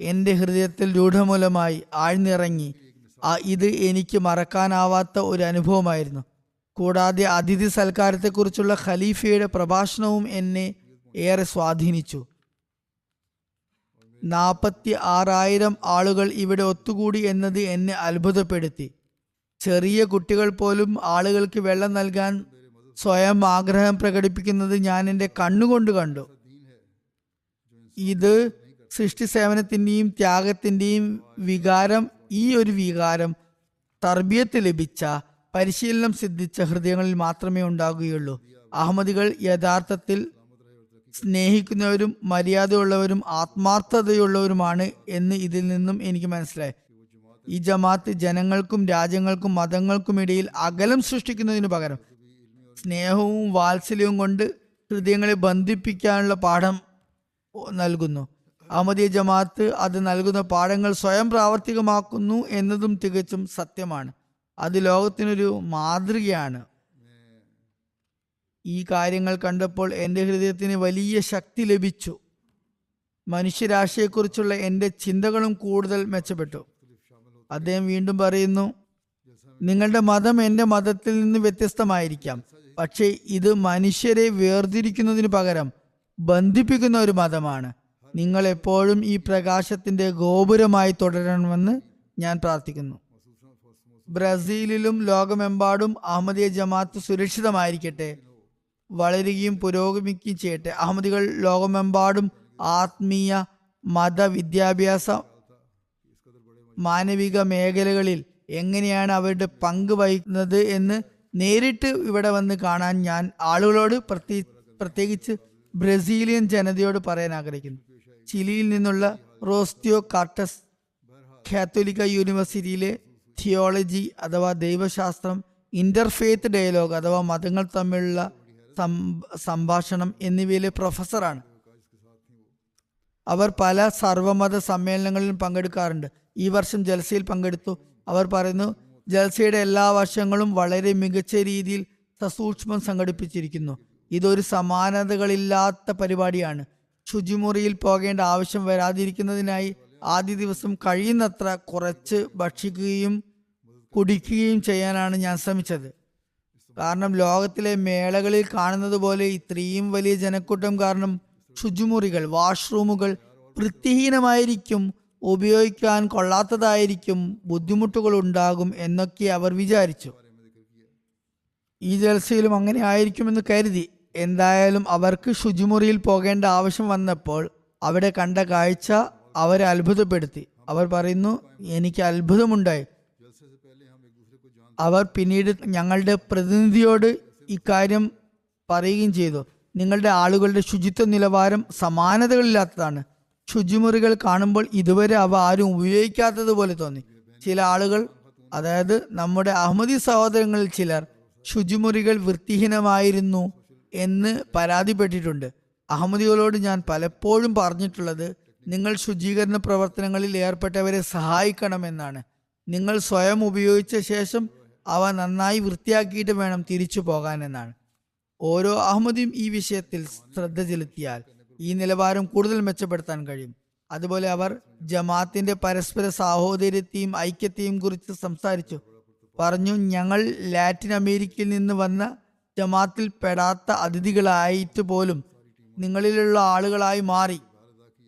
എൻ്റെ ഹൃദയത്തിൽ രൂഢമൂലമായി ആഴ്ന്നിറങ്ങി. ഇത് എനിക്ക് മറക്കാനാവാത്ത ഒരു അനുഭവമായിരുന്നു. കൂടാതെ അതിഥി സൽക്കാരത്തെക്കുറിച്ചുള്ള ഖലീഫയുടെ പ്രഭാഷണവും എന്നെ ഏറെ സ്വാധീനിച്ചു. 46,000 ആളുകൾ ഇവിടെ ഒത്തുകൂടി എന്നത് എന്നെ അത്ഭുതപ്പെടുത്തി. ചെറിയ കുട്ടികൾ പോലും ആളുകൾക്ക് വെള്ളം നൽകാൻ സ്വയം ആഗ്രഹം പ്രകടിപ്പിക്കുന്നത് ഞാൻ എൻ്റെ കണ്ണുകൊണ്ട് കണ്ടു. ഇത് സൃഷ്ടി സേവനത്തിൻ്റെയും ത്യാഗത്തിൻ്റെയും വികാരം, ഈ ഒരു വികാരം തർബിയത്ത് ലഭിച്ച, പരിശീലനം സിദ്ധിച്ച ഹൃദയങ്ങളിൽ മാത്രമേ ഉണ്ടാകുകയുള്ളൂ. അഹമ്മദികൾ യഥാർത്ഥത്തിൽ സ്നേഹിക്കുന്നവരും മര്യാദയുള്ളവരും ആത്മാർത്ഥതയുള്ളവരുമാണ് എന്ന് ഇതിൽ നിന്നും എനിക്ക് മനസ്സിലായി. ഈ ജമാഅത്ത് ജനങ്ങൾക്കും രാജ്യങ്ങൾക്കും മതങ്ങൾക്കും ഇടയിൽ അകലം സൃഷ്ടിക്കുന്നതിനു പകരം സ്നേഹവും വാത്സല്യവും കൊണ്ട് ഹൃദയങ്ങളെ ബന്ധിപ്പിക്കാനുള്ള പാഠം നൽകുന്നു. അഹമ്മദിയ ജമാഅത്ത് അത് നൽകുന്ന പാഠങ്ങൾ സ്വയം പ്രാവർത്തികമാക്കുന്നു എന്നതും തികച്ചും സത്യമാണ്. അത് ലോകത്തിനൊരു മാതൃകയാണ്. ഈ കാര്യങ്ങൾ കണ്ടപ്പോൾ എൻ്റെ ഹൃദയത്തിന് വലിയ ശക്തി ലഭിച്ചു. മനുഷ്യരാശിയെക്കുറിച്ചുള്ള എൻ്റെ ചിന്തകളും കൂടുതൽ മെച്ചപ്പെട്ടു. അദ്ദേഹം വീണ്ടും പറയുന്നു, നിങ്ങളുടെ മതം എൻ്റെ മതത്തിൽ നിന്ന് വ്യത്യസ്തമായിരിക്കാം, പക്ഷേ ഇത് മനുഷ്യരെ വേർതിരിക്കുന്നതിന് പകരം ബന്ധിപ്പിക്കുന്ന ഒരു മതമാണ്. നിങ്ങൾ എപ്പോഴും ഈ പ്രകാശത്തിന്റെ ഗോപുരമായി തുടരണമെന്ന് ഞാൻ പ്രാർത്ഥിക്കുന്നു. ബ്രസീലിലും ലോകമെമ്പാടും അഹമ്മദിയ ജമാഅത്ത് സുരക്ഷിതമായിരിക്കട്ടെ, വളരുകയും പുരോഗമിക്കുകയും ചെയ്യട്ടെ. അഹമ്മദികൾ ലോകമെമ്പാടും ആത്മീയ മത വിദ്യാഭ്യാസ മാനവിക മേഖലകളിൽ എങ്ങനെയാണ് അവരുടെ പങ്ക് വഹിക്കുന്നത് എന്ന് നേരിട്ട് ഇവിടെ വന്ന് കാണാൻ ഞാൻ ആളുകളോട് പ്രത്യേകിച്ച് ബ്രസീലിയൻ ജനതയോട് പറയാൻ ആഗ്രഹിക്കുന്നു. ചിലിയിൽ നിന്നുള്ള റോസ്റ്റിയോ കാർട്ടസ് കാത്തോലിക്ക യൂണിവേഴ്സിറ്റിയിലെ തിയോളജി അഥവാ ദൈവശാസ്ത്രം, ഇന്റർഫെയ്ത്ത് ഡയലോഗ് അഥവാ മതങ്ങൾ തമ്മിലുള്ള സംഭാഷണം എന്നിവയിലെ പ്രൊഫസറാണ്. അവർ പല സർവമത സമ്മേളനങ്ങളിലും പങ്കെടുക്കാറുണ്ട്. ഈ വർഷം ജൽസയിൽ പങ്കെടുത്തു. അവർ പറയുന്നു, ജൽസയുടെ എല്ലാ വർഷങ്ങളും വളരെ മികച്ച രീതിയിൽ സസൂക്ഷ്മം സംഘടിപ്പിച്ചിരിക്കുന്നു. ഇതൊരു സമാനതകളില്ലാത്ത പരിപാടിയാണ്. ശുചിമുറിയിൽ പോകേണ്ട ആവശ്യം വരാതിരിക്കുന്നതിനായി ആദ്യ ദിവസം കഴിയുന്നത്ര കുറച്ച് ഭക്ഷിക്കുകയും കുടിക്കുകയും ചെയ്യാനാണ് ഞാൻ ശ്രമിച്ചത്. കാരണം ലോകത്തിലെ മേളകളിൽ കാണുന്നത് പോലെ ഇത്രയും വലിയ ജനക്കൂട്ടം കാരണം ശുചിമുറികൾ, വാഷ്റൂമുകൾ വൃത്തിഹീനമായിരിക്കും, ഉപയോഗിക്കാൻ കൊള്ളാത്തതായിരിക്കും, ബുദ്ധിമുട്ടുകൾ ഉണ്ടാകും എന്നൊക്കെ അവർ വിചാരിച്ചു. ഈ ജൽസയിലും അങ്ങനെ ആയിരിക്കുമെന്ന് കരുതി. എന്തായാലും അവർക്ക് ശുചിമുറിയിൽ പോകേണ്ട ആവശ്യം വന്നപ്പോൾ അവിടെ കണ്ട കാഴ്ച അവരെ അത്ഭുതപ്പെടുത്തി. അവർ പറയുന്നു, എനിക്ക് അത്ഭുതമുണ്ടായി. അവർ പിന്നീട് ഞങ്ങളുടെ പ്രതിനിധിയോട് ഇക്കാര്യം പറയുകയും ചെയ്തു. നിങ്ങളുടെ ആളുകളുടെ ശുചിത്വ നിലവാരം സമാനതകളില്ലാത്തതാണ്. ശുചിമുറികൾ കാണുമ്പോൾ ഇതുവരെ അവ ആരും ഉപയോഗിക്കാത്തതുപോലെ തോന്നി. ചില ആളുകൾ, അതായത് നമ്മുടെ അഹമ്മദി സഹോദരങ്ങളിൽ ചിലർ ശുചിമുറികൾ വൃത്തിഹീനമായിരുന്നു എന്ന് പരാതിപ്പെട്ടിട്ടുണ്ട്. അഹമ്മദികളോട് ഞാൻ പലപ്പോഴും പറഞ്ഞിട്ടുള്ളത്, നിങ്ങൾ ശുചീകരണ പ്രവർത്തനങ്ങളിൽ ഏർപ്പെട്ടവരെ സഹായിക്കണമെന്നാണ്. നിങ്ങൾ സ്വയം ഉപയോഗിച്ച ശേഷം അവ നന്നായി വൃത്തിയാക്കിയിട്ട് വേണം തിരിച്ചു പോകാനെന്നാണ്. ഓരോ അഹമ്മദിയും ഈ വിഷയത്തിൽ ശ്രദ്ധ ചെലുത്തിയാൽ ഈ നിലവാരം കൂടുതൽ മെച്ചപ്പെടുത്താൻ കഴിയും. അതുപോലെ അവർ ജമാഅത്തിന്റെ പരസ്പര സാഹോദര്യത്തെയും ഐക്യത്തെയും കുറിച്ച് സംസാരിച്ചു. പറഞ്ഞു, ഞങ്ങൾ ലാറ്റിൻ അമേരിക്കയിൽ നിന്ന് വന്ന ജമാഅത്തിൽ പെടാത്ത അതിഥികളായിട്ട് പോലും നിങ്ങളിലുള്ള ആളുകളായി മാറി,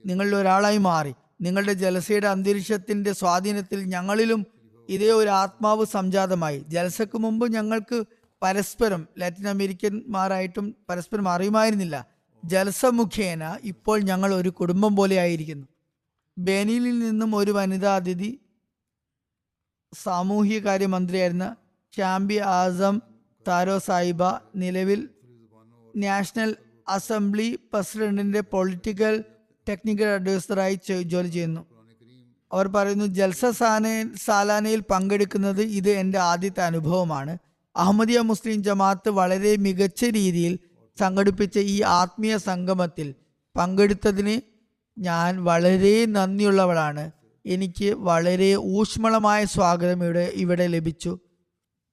നിങ്ങളിൽ ഒരാളായി മാറി. നിങ്ങളുടെ ജലസയുടെ അന്തരീക്ഷത്തിന്റെ സ്വാധീനത്തിൽ ഞങ്ങളിലും ഇതേ ഒരു ആത്മാവ് സംജാതമായി. ജലസക്ക് മുമ്പ് ഞങ്ങൾക്ക് പരസ്പരം ലാറ്റിൻ അമേരിക്കന്മാരായിട്ടും പരസ്പരം അറിയുമായിരുന്നില്ല. ജലസ മുഖേന ഇപ്പോൾ ഞങ്ങൾ ഒരു കുടുംബം പോലെ ആയിരിക്കുന്നു. ബെനീനിൽ നിന്നും ഒരു വനിതാ അതിഥി സാമൂഹിക കാര്യമന്ത്രിയായിരുന്ന ഷാംബി ആസം താരോ സാഹിബ നിലവിൽ നാഷണൽ അസംബ്ലി പ്രസിഡന്റിന്റെ പൊളിറ്റിക്കൽ ടെക്നിക്കൽ അഡ്വൈസറായി ജോലി ചെയ്യുന്നു. അവർ പറയുന്നു, ജൽസ സാലാനയിൽ പങ്കെടുക്കുന്നത് ഇത് എൻ്റെ ആദ്യത്തെ അനുഭവമാണ്. അഹമ്മദിയ മുസ്ലിം ജമാഅത്ത് വളരെ മികച്ച രീതിയിൽ സംഘടിപ്പിച്ച ഈ ആത്മീയ സംഗമത്തിൽ പങ്കെടുത്തതിന് ഞാൻ വളരെ നന്ദിയുള്ളവളാണ്. എനിക്ക് വളരെ ഊഷ്മളമായ സ്വാഗതം ഇവിടെ ലഭിച്ചു.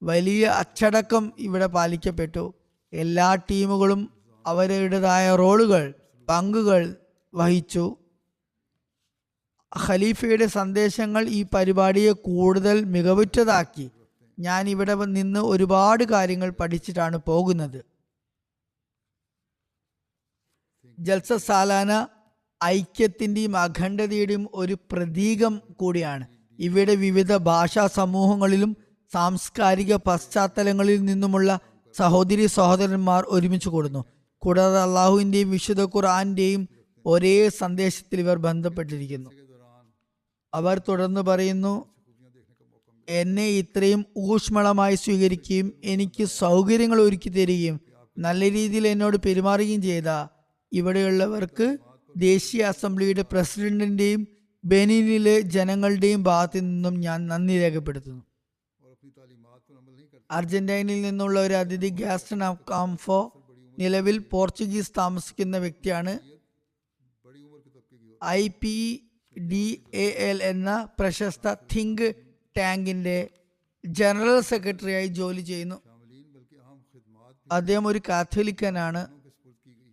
വലിയ അച്ചടക്കം ഇവിടെ പാലിക്കപ്പെട്ടു. എല്ലാ ടീമുകളും അവരുടേതായ റോളുകൾ, പങ്കുകൾ വഹിച്ചു. ഖലീഫയുടെ സന്ദേശങ്ങൾ ഈ പരിപാടിയെ കൂടുതൽ മികവുറ്റതാക്കി. ഞാൻ ഇവിടെ നിന്ന് ഒരുപാട് കാര്യങ്ങൾ പഠിച്ചിട്ടാണ് പോകുന്നത്. ജൽസ സാലാന ഐക്യത്തിന്റെയും അഖണ്ഡതയുടെയും ഒരു പ്രതീകം കൂടിയാണ്. ഇവിടെ വിവിധ ഭാഷാ സമൂഹങ്ങളിലും സാംസ്കാരിക പശ്ചാത്തലങ്ങളിൽ നിന്നുമുള്ള സഹോദരി സഹോദരന്മാർ ഒരുമിച്ച് കൂടുന്നു. കൂടാതെ അള്ളാഹുവിന്റെയും വിശുദ്ധ ഖുർആന്റെയും ഒരേ സന്ദേശത്തിൽ ഇവർ ബന്ധപ്പെട്ടിരിക്കുന്നു. അവർ തുടർന്ന് പറയുന്നു, എന്നെ ഇത്രയും ഊഷ്മളമായി സ്വീകരിക്കുകയും എനിക്ക് സൗകര്യങ്ങൾ ഒരുക്കി തരികയും നല്ല രീതിയിൽ എന്നോട് പെരുമാറുകയും ചെയ്ത ഇവിടെയുള്ളവർക്ക് ദേശീയ അസംബ്ലിയുടെ പ്രസിഡന്റിന്റെയും ബെനീനിലെ ജനങ്ങളുടെയും ഭാഗത്തു നിന്നും ഞാൻ നന്ദി രേഖപ്പെടുത്തുന്നു. അർജന്റീനയിൽ നിന്നുള്ള ഒരു അതിഥി ഗാസ്റ്റൺ കാംഫോ നിലവിൽ പോർച്ചുഗീസ് താമസിക്കുന്ന വ്യക്തിയാണ്. IPDAL എന്ന പ്രശസ്ത തിങ്ക് ടാങ്കിന്റെ ജനറൽ സെക്രട്ടറിയായി ജോലി ചെയ്യുന്നു. അദ്ദേഹം ഒരു കാത്തോലിക്കനാണ്.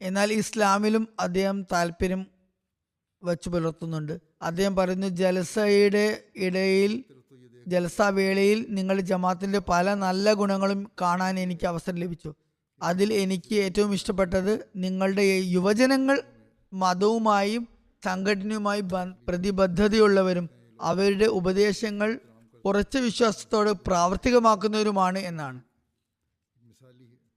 എന്നാൽ ഇസ്ലാമിലും അദ്ദേഹം താല്പര്യം വച്ചു പുലർത്തുന്നുണ്ട്. അദ്ദേഹം പറയുന്നു, ജലസാവേളയിൽ നിങ്ങളുടെ ജമാഅത്തിന്റെ പല നല്ല ഗുണങ്ങളും കാണാൻ എനിക്ക് അവസരം ലഭിച്ചു. അതിൽ എനിക്ക് ഏറ്റവും ഇഷ്ടപ്പെട്ടത് നിങ്ങളുടെ യുവജനങ്ങൾ മതവുമായും സംഘടനയുമായി പ്രതിബദ്ധതയുള്ളവരും അവരുടെ ഉപദേശങ്ങൾ ഉറച്ച വിശ്വാസത്തോടെ പ്രാവർത്തികമാക്കുന്നവരുമാണ് എന്നാണ്.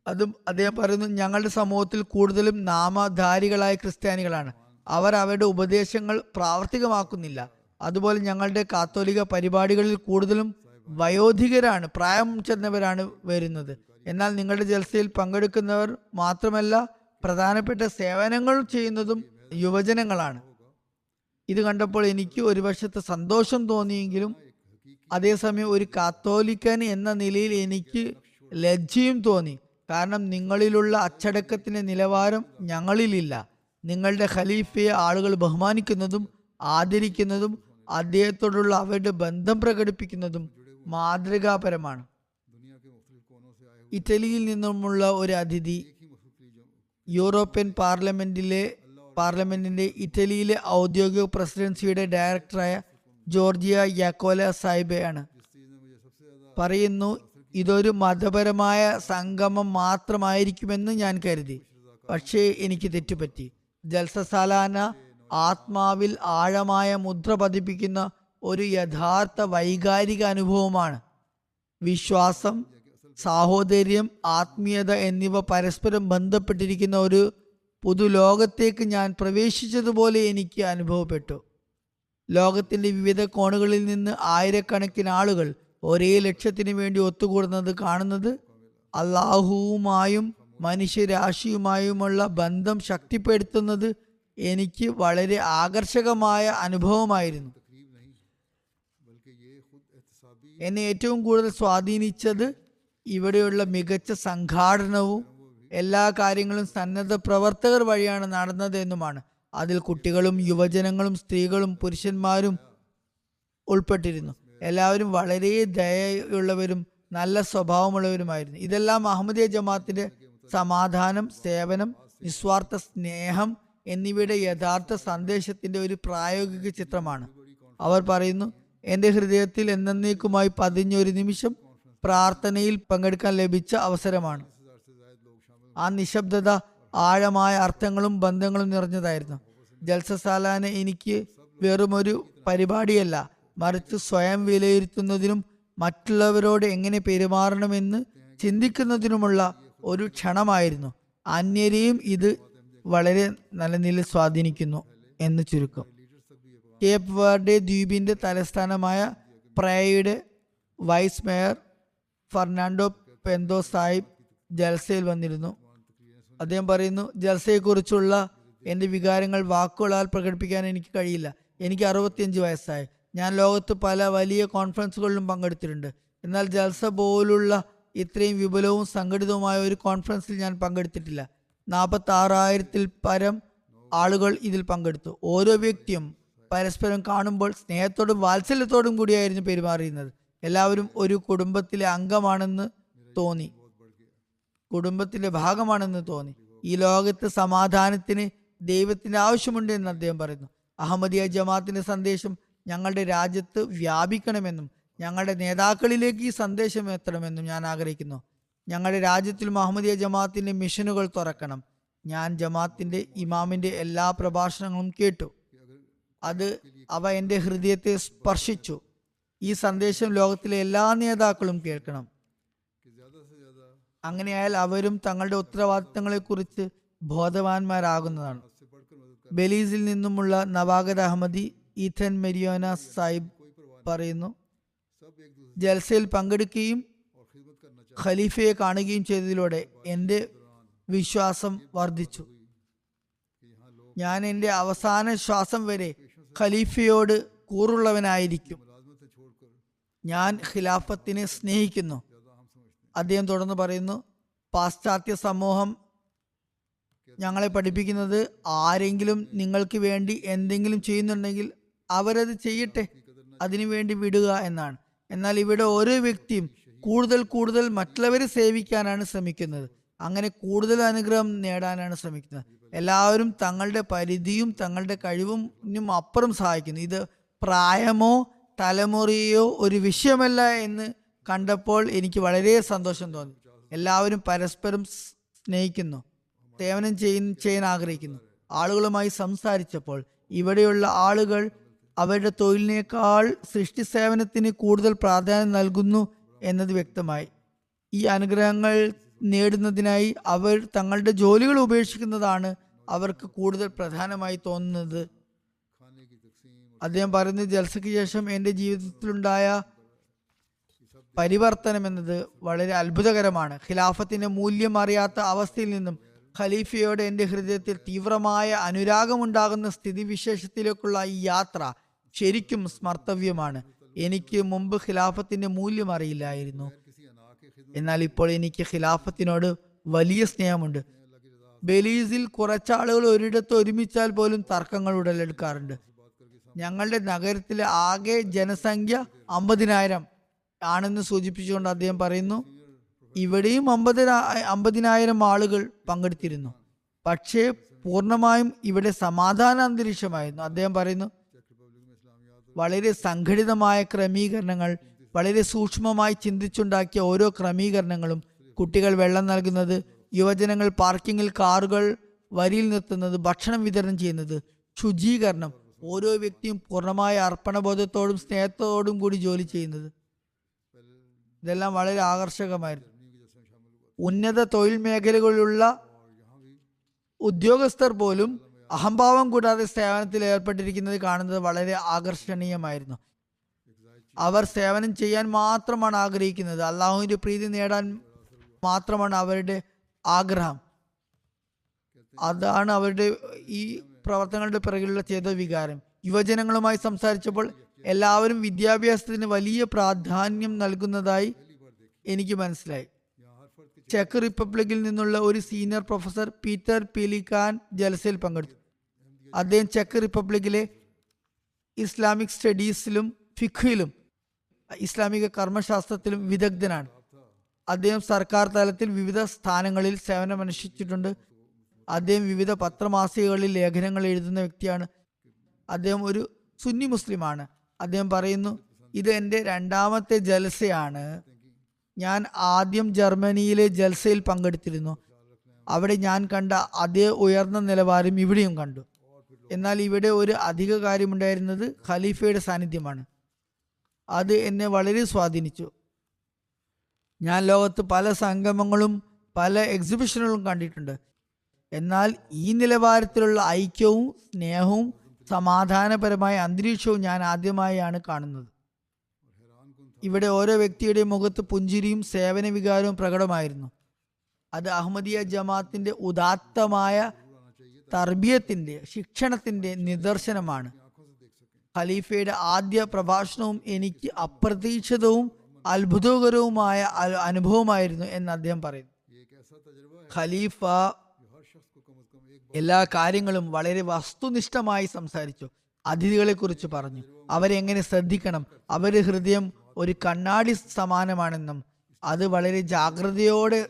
അതും അദ്ദേഹം പറയുന്നു, ഞങ്ങളുടെ സമൂഹത്തിൽ കൂടുതലും നാമധാരികളായ ക്രിസ്ത്യാനികളാണ്. അവർ അവരുടെ ഉപദേശങ്ങൾ പ്രാവർത്തികമാക്കുന്നില്ല. അതുപോലെ ഞങ്ങളുടെ കാത്തോലിക പരിപാടികളിൽ കൂടുതലും വയോധികരാണ്, പ്രായം ചെന്നവരാണ് വരുന്നത്. എന്നാൽ നിങ്ങളുടെ ജൽസയിൽ പങ്കെടുക്കുന്നവർ മാത്രമല്ല, പ്രധാനപ്പെട്ട സേവനങ്ങൾ ചെയ്യുന്നതും യുവജനങ്ങളാണ്. ഇത് കണ്ടപ്പോൾ എനിക്ക് ഒരു വശത്ത് സന്തോഷം തോന്നിയെങ്കിലും അതേസമയം ഒരു കാത്തോലിക്കൻ എന്ന നിലയിൽ എനിക്ക് ലജ്ജയും തോന്നി. കാരണം നിങ്ങളിലുള്ള അച്ചടക്കത്തിന്റെ നിലവാരം ഞങ്ങളിലില്ല. നിങ്ങളുടെ ഖലീഫയെ ആളുകൾ ബഹുമാനിക്കുന്നതും ആദരിക്കുന്നതും അദ്ദേഹത്തോടുള്ള അവരുടെ ബന്ധം പ്രകടിപ്പിക്കുന്നതും മാതൃകാപരമാണ്. ഇറ്റലിയിൽ നിന്നുമുള്ള ഒരു അതിഥി യൂറോപ്യൻ പാർലമെന്റിലെ പാർലമെന്റിന്റെ ഇറ്റലിയിലെ ഔദ്യോഗിക പ്രസിഡൻസിയുടെ ഡയറക്ടറായ ജോർജിയ യാക്കോല സാഹിബയാണ്. പറയുന്നു, ഇതൊരു മതപരമായ സംഗമം മാത്രമായിരിക്കുമെന്ന് ഞാൻ കരുതി. പക്ഷേ എനിക്ക് തെറ്റുപറ്റി. ജൽസ സാലാന ആത്മാവിൽ ആഴമായ മുദ്ര പതിപ്പിക്കുന്ന ഒരു യഥാർത്ഥ വൈകാരിക അനുഭവമാണ്. വിശ്വാസം, സാഹോദര്യം, ആത്മീയത എന്നിവ പരസ്പരം ബന്ധപ്പെട്ടിരിക്കുന്ന ഒരു പുതുലോകത്തേക്ക് ഞാൻ പ്രവേശിച്ചതുപോലെ എനിക്ക് അനുഭവപ്പെട്ടു. ലോകത്തിന്റെ വിവിധ കോണുകളിൽ നിന്ന് ആയിരക്കണക്കിന് ആളുകൾ ഒരേ ലക്ഷ്യത്തിന് വേണ്ടി ഒത്തുകൂടുന്നത് കാണുന്നത് അള്ളാഹുവുമായും മനുഷ്യരാശിയുമായുമുള്ള ബന്ധം ശക്തിപ്പെടുത്തുന്നത് എനിക്ക് വളരെ ആകർഷകമായ അനുഭവമായിരുന്നു. എന്നെ ഏറ്റവും കൂടുതൽ സ്വാധീനിച്ചത് ഇവിടെയുള്ള മികച്ച സംഘാടനവും എല്ലാ കാര്യങ്ങളും സന്നദ്ധ പ്രവർത്തകർ വഴിയാണ് നടന്നതെന്നുമാണ്. അതിൽ കുട്ടികളും യുവജനങ്ങളും സ്ത്രീകളും പുരുഷന്മാരും ഉൾപ്പെട്ടിരുന്നു. എല്ലാവരും വളരെ ദയയുള്ളവരും നല്ല സ്വഭാവമുള്ളവരുമായിരുന്നു. ഇതെല്ലാം അഹമ്മദിയ ജമാഅത്തിന്റെ സമാധാനം, സേവനം, നിസ്വാർത്ഥ സ്നേഹം എന്നിവയുടെ യഥാർത്ഥ സന്ദേശത്തിന്റെ ഒരു പ്രായോഗിക ചിത്രമാണ്. അവർ പറയുന്നു, എൻ്റെ ഹൃദയത്തിൽ എന്നേക്കുമായി പതിഞ്ഞൊരു നിമിഷം പ്രാർത്ഥനയിൽ പങ്കെടുക്കാൻ ലഭിച്ച അവസരമാണ്. ആ നിശബ്ദത ആഴമായ അർത്ഥങ്ങളും ബന്ധങ്ങളും നിറഞ്ഞതായിരുന്നു. ജൽസ സാലാന എനിക്ക് വെറുമൊരു പരിപാടിയല്ല, മറിച്ച് സ്വയം വിലയിരുത്തുന്നതിനും മറ്റുള്ളവരോട് എങ്ങനെ പെരുമാറണമെന്ന് ചിന്തിക്കുന്നതിനുമുള്ള ഒരു ക്ഷണമായിരുന്നു. അന്യരെയും ഇത് വളരെ നല്ല നിലയിൽ സ്വാധീനിക്കുന്നു എന്ന് ചുരുക്കം. കേപ്പ് വെർഡെ ദ്വീപിന്റെ തലസ്ഥാനമായ പ്രയയുടെ വൈസ് മേയർ ഫെർണാണ്ടോ പെന്തോ സാഹിബ് ജൽസയിൽ വന്നിരുന്നു. അദ്ദേഹം പറയുന്നു, ജൽസയെക്കുറിച്ചുള്ള എൻ്റെ വികാരങ്ങൾ വാക്കുകളാൽ പ്രകടിപ്പിക്കാൻ എനിക്ക് കഴിയില്ല. എനിക്ക് 65 വയസ്സായി. ഞാൻ ലോകത്ത് പല വലിയ കോൺഫറൻസുകളിലും പങ്കെടുത്തിട്ടുണ്ട്. എന്നാൽ ജൽസ പോലുള്ള ഇത്രയും വിപുലവും സംഘടിതവുമായ ഒരു കോൺഫറൻസിൽ ഞാൻ പങ്കെടുത്തിട്ടില്ല. 46,000-ൽ പരം ആളുകൾ ഇതിൽ പങ്കെടുത്തു. ഓരോ വ്യക്തിയും പരസ്പരം കാണുമ്പോൾ സ്നേഹത്തോടും വാത്സല്യത്തോടും കൂടിയായിരുന്നു പെരുമാറിയിരുന്നത്. എല്ലാവരും ഒരു കുടുംബത്തിലെ അംഗമാണെന്ന് തോന്നി, കുടുംബത്തിന്റെ ഭാഗമാണെന്ന് തോന്നി. ഈ ലോകത്ത് സമാധാനത്തിന് ദൈവത്തിന്റെ ആവശ്യമുണ്ട് എന്ന് അദ്ദേഹം പറയുന്നു. അഹമ്മദിയ ജമാഅത്തിന്റെ സന്ദേശം ഞങ്ങളുടെ രാജ്യത്ത് വ്യാപിക്കണമെന്നും ഞങ്ങളുടെ നേതാക്കളിലേക്ക് ഈ സന്ദേശം എത്തണമെന്നും ഞാൻ ആഗ്രഹിക്കുന്നു. ഞങ്ങളുടെ രാജ്യത്തിൽ അഹമ്മദിയ ജമാഅത്തിന്റെ മിഷനുകൾ തുറക്കണം. ഞാൻ ജമാഅത്തിന്റെ ഇമാമിന്റെ എല്ലാ പ്രഭാഷണങ്ങളും കേട്ടു. അവ എൻ്റെ ഹൃദയത്തെ സ്പർശിച്ചു. ഈ സന്ദേശം ലോകത്തിലെ എല്ലാ നേതാക്കളും കേൾക്കണം. അങ്ങനെയായാൽ അവരും തങ്ങളുടെ ഉത്തരവാദിത്തങ്ങളെക്കുറിച്ച് ബോധവാന്മാരാകുന്നതാണ്. ബെലീസിൽ നിന്നുമുള്ള നവാഗത അഹമ്മദി ഈഥൻ മെരിയോന സാഹിബ് പറയുന്നു, ജൽസയിൽ പങ്കെടുക്കുകയും ഖലീഫയെ കാണുകയും ചെയ്തതിലൂടെ എൻ്റെ വിശ്വാസം വർദ്ധിച്ചു. ഞാൻ എൻ്റെ അവസാന ശ്വാസം വരെ ഖലീഫയോട് കൂറുള്ളവനായിരിക്കും. ഞാൻ ഖിലാഫത്തിനെ സ്നേഹിക്കുന്നു. അദ്ദേഹം തുടർന്ന് പറയുന്നു, പാശ്ചാത്യ സമൂഹം ഞങ്ങളെ പഠിപ്പിക്കുന്നത് ആരെങ്കിലും നിങ്ങൾക്ക് വേണ്ടി എന്തെങ്കിലും ചെയ്യുന്നുണ്ടെങ്കിൽ അവരത് ചെയ്യട്ടെ, അതിനുവേണ്ടി വിടുക എന്നാണ്. എന്നാൽ ഇവിടെ ഓരോ വ്യക്തിയും കൂടുതൽ കൂടുതൽ മറ്റുള്ളവരെ സേവിക്കാനാണ് ശ്രമിക്കുന്നത്. അങ്ങനെ കൂടുതൽ അനുഗ്രഹം നേടാനാണ് ശ്രമിക്കുന്നത്. എല്ലാവരും തങ്ങളുടെ പരിധിയും തങ്ങളുടെ കഴിവിനും അപ്പുറം സഹായിക്കുന്നു. ഇത് പ്രായമോ തലമുറയോ ഒരു വിഷയമല്ല എന്ന് കണ്ടപ്പോൾ എനിക്ക് വളരെ സന്തോഷം തോന്നി. എല്ലാവരും പരസ്പരം സ്നേഹിക്കുന്നു, സേവനം ചെയ്യാൻ ആഗ്രഹിക്കുന്നു. ആളുകളുമായി സംസാരിച്ചപ്പോൾ ഇവിടെയുള്ള ആളുകൾ അവരുടെ തൊഴിലിനേക്കാൾ സൃഷ്ടി സേവനത്തിന് കൂടുതൽ പ്രാധാന്യം നൽകുന്നു എന്നത് വ്യക്തമായി. ഈ അനുഗ്രഹങ്ങൾ നേടുന്നതിനായി അവർ തങ്ങളുടെ ജോലികൾ ഉപേക്ഷിക്കുന്നതാണ് അവർക്ക് കൂടുതൽ പ്രധാനമായി തോന്നുന്നത്. അദ്ദേഹം പറയുന്നത്, ജൽസയ്ക്ക് ശേഷം എൻ്റെ ജീവിതത്തിലുണ്ടായ പരിവർത്തനം എന്നത് വളരെ അത്ഭുതകരമാണ്. ഖിലാഫത്തിന്റെ മൂല്യം അറിയാത്ത അവസ്ഥയിൽ നിന്നും ഖലീഫയോട് എൻ്റെ ഹൃദയത്തിൽ തീവ്രമായ അനുരാഗമുണ്ടാകുന്ന സ്ഥിതിവിശേഷത്തിലേക്കുള്ള ഈ യാത്ര ശരിക്കും സ്മർത്തവ്യമാണ്. എനിക്ക് മുമ്പ് ഖിലാഫത്തിന്റെ മൂല്യം അറിയില്ലായിരുന്നു. എന്നാൽ ഇപ്പോൾ എനിക്ക് ഖിലാഫത്തിനോട് വലിയ സ്നേഹമുണ്ട്. ബെലീസിൽ കുറച്ചാളുകൾ ഒരിടത്ത് ഒരുമിച്ചാൽ പോലും തർക്കങ്ങൾ ഉടലെടുക്കാറുണ്ട്. ഞങ്ങളുടെ നഗരത്തിലെ ആകെ ജനസംഖ്യ 50,000 ആണെന്ന് സൂചിപ്പിച്ചുകൊണ്ട് അദ്ദേഹം പറയുന്നു, ഇവിടെയും 50,000 ആളുകൾ പങ്കെടുത്തിരുന്നു. പക്ഷേ പൂർണ്ണമായും ഇവിടെ സമാധാന അന്തരീക്ഷമായിരുന്നു. അദ്ദേഹം പറയുന്നു, വളരെ സംഘടിതമായ ക്രമീകരണങ്ങൾ, വളരെ സൂക്ഷ്മമായി ചിന്തിച്ചുണ്ടാക്കിയ ഓരോ ക്രമീകരണങ്ങളും, കുട്ടികൾ വെള്ളം നൽകുന്നത്, യുവജനങ്ങൾ പാർക്കിങ്ങിൽ കാറുകൾ വരിയിൽ നിർത്തുന്നത്, ഭക്ഷണം വിതരണം ചെയ്യുന്നത്, ശുചീകരണം, ഓരോ വ്യക്തിയും പൂർണ്ണമായ അർപ്പണബോധത്തോടും സ്നേഹത്തോടും കൂടി ജോലി ചെയ്യുന്നത്, ഇതെല്ലാം വളരെ ആകർഷകമായിരുന്നു. ഉന്നത തൊഴിൽ മേഖലകളിലുള്ള ഉദ്യോഗസ്ഥർ പോലും അഹംഭാവം കൂടാതെ സേവനത്തിൽ ഏർപ്പെട്ടിരിക്കുന്നത് കാണുന്നത് വളരെ ആകർഷണീയമായിരുന്നു. അവർ സേവനം ചെയ്യാൻ മാത്രമാണ് ആഗ്രഹിക്കുന്നത്. അള്ളാഹുവിന്റെ പ്രീതി നേടാൻ മാത്രമാണ് അവരുടെ ആഗ്രഹം. അതാണ് അവരുടെ ഈ പ്രവർത്തനങ്ങളുടെ പിറകിലുള്ള ചേതോവികാരം. യുവജനങ്ങളുമായി സംസാരിച്ചപ്പോൾ എല്ലാവരും വിദ്യാഭ്യാസത്തിന് വലിയ പ്രാധാന്യം നൽകുന്നതായി എനിക്ക് മനസ്സിലായി. ചെക്ക് റിപ്പബ്ലിക്കിൽ നിന്നുള്ള ഒരു സീനിയർ പ്രൊഫസർ പീറ്റർ പീലിക്കാൻ ജലസയിൽ പങ്കെടുത്തു. അദ്ദേഹം ചെക്ക് റിപ്പബ്ലിക്കിലെ ഇസ്ലാമിക് സ്റ്റഡീസിലും ഫിഖിലും ഇസ്ലാമിക കർമ്മശാസ്ത്രത്തിലും വിദഗ്ധനാണ്. അദ്ദേഹം സർക്കാർ തലത്തിൽ വിവിധ സ്ഥാനങ്ങളിൽ സേവനമനുഷ്ഠിച്ചിട്ടുണ്ട്. അദ്ദേഹം വിവിധ പത്രമാസികകളിൽ ലേഖനങ്ങൾ എഴുതുന്ന വ്യക്തിയാണ്. അദ്ദേഹം ഒരു സുന്നി മുസ്ലിമാണ്. അദ്ദേഹം പറയുന്നു, ഇത് എൻ്റെ രണ്ടാമത്തെ ജൽസയാണ്. ഞാൻ ആദ്യം ജർമ്മനിയിലെ ജൽസയിൽ പങ്കെടുത്തിരുന്നു. അവിടെ ഞാൻ കണ്ട അതേ ഉയർന്ന നിലവാരം ഇവിടെയും കണ്ടു. എന്നാൽ ഇവിടെ ഒരു അധിക കാര്യമുണ്ടായിരുന്നത് ഖലീഫയുടെ സാന്നിധ്യമാണ്. അത് എന്നെ വളരെ സ്വാധീനിച്ചു. ഞാൻ ലോകത്ത് പല സംഗമങ്ങളും പല എക്സിബിഷനുകളും കണ്ടിട്ടുണ്ട്. എന്നാൽ ഈ നിലവാരത്തിലുള്ള ഐക്യവും സ്നേഹവും സമാധാനപരമായ അന്തരീക്ഷവും ഞാൻ ആദ്യമായാണ് കാണുന്നത്. ഇവിടെ ഓരോ വ്യക്തിയുടെ മുഖത്ത് പുഞ്ചിരിയും സേവന വികാരവും പ്രകടമായിരുന്നു. അത് അഹമ്മദിയ ജമാഅത്തിന്റെ ഉദാത്തമായ തർബിയത്തിന്റെ ശിക്ഷണത്തിന്റെ നിദർശനമാണ്. ഖലീഫയുടെ ആദ്യ പ്രഭാഷണവും എനിക്ക് അപ്രതീക്ഷിതവും അത്ഭുതകരവുമായ അനുഭവമായിരുന്നു എന്ന് അദ്ദേഹം പറയുന്നു. ഖലീഫ എല്ലാ കാര്യങ്ങളും വളരെ വസ്തുനിഷ്ഠമായി സംസാരിച്ചു. അതിഥികളെ കുറിച്ച് പറഞ്ഞു, അവരെ എങ്ങനെ ശ്രദ്ധിക്കണം, അവരുടെ ഹൃദയം ഒരു കണ്ണാടി സമാനമാണെന്നും അത് വളരെ ജാഗ്രതയോടെ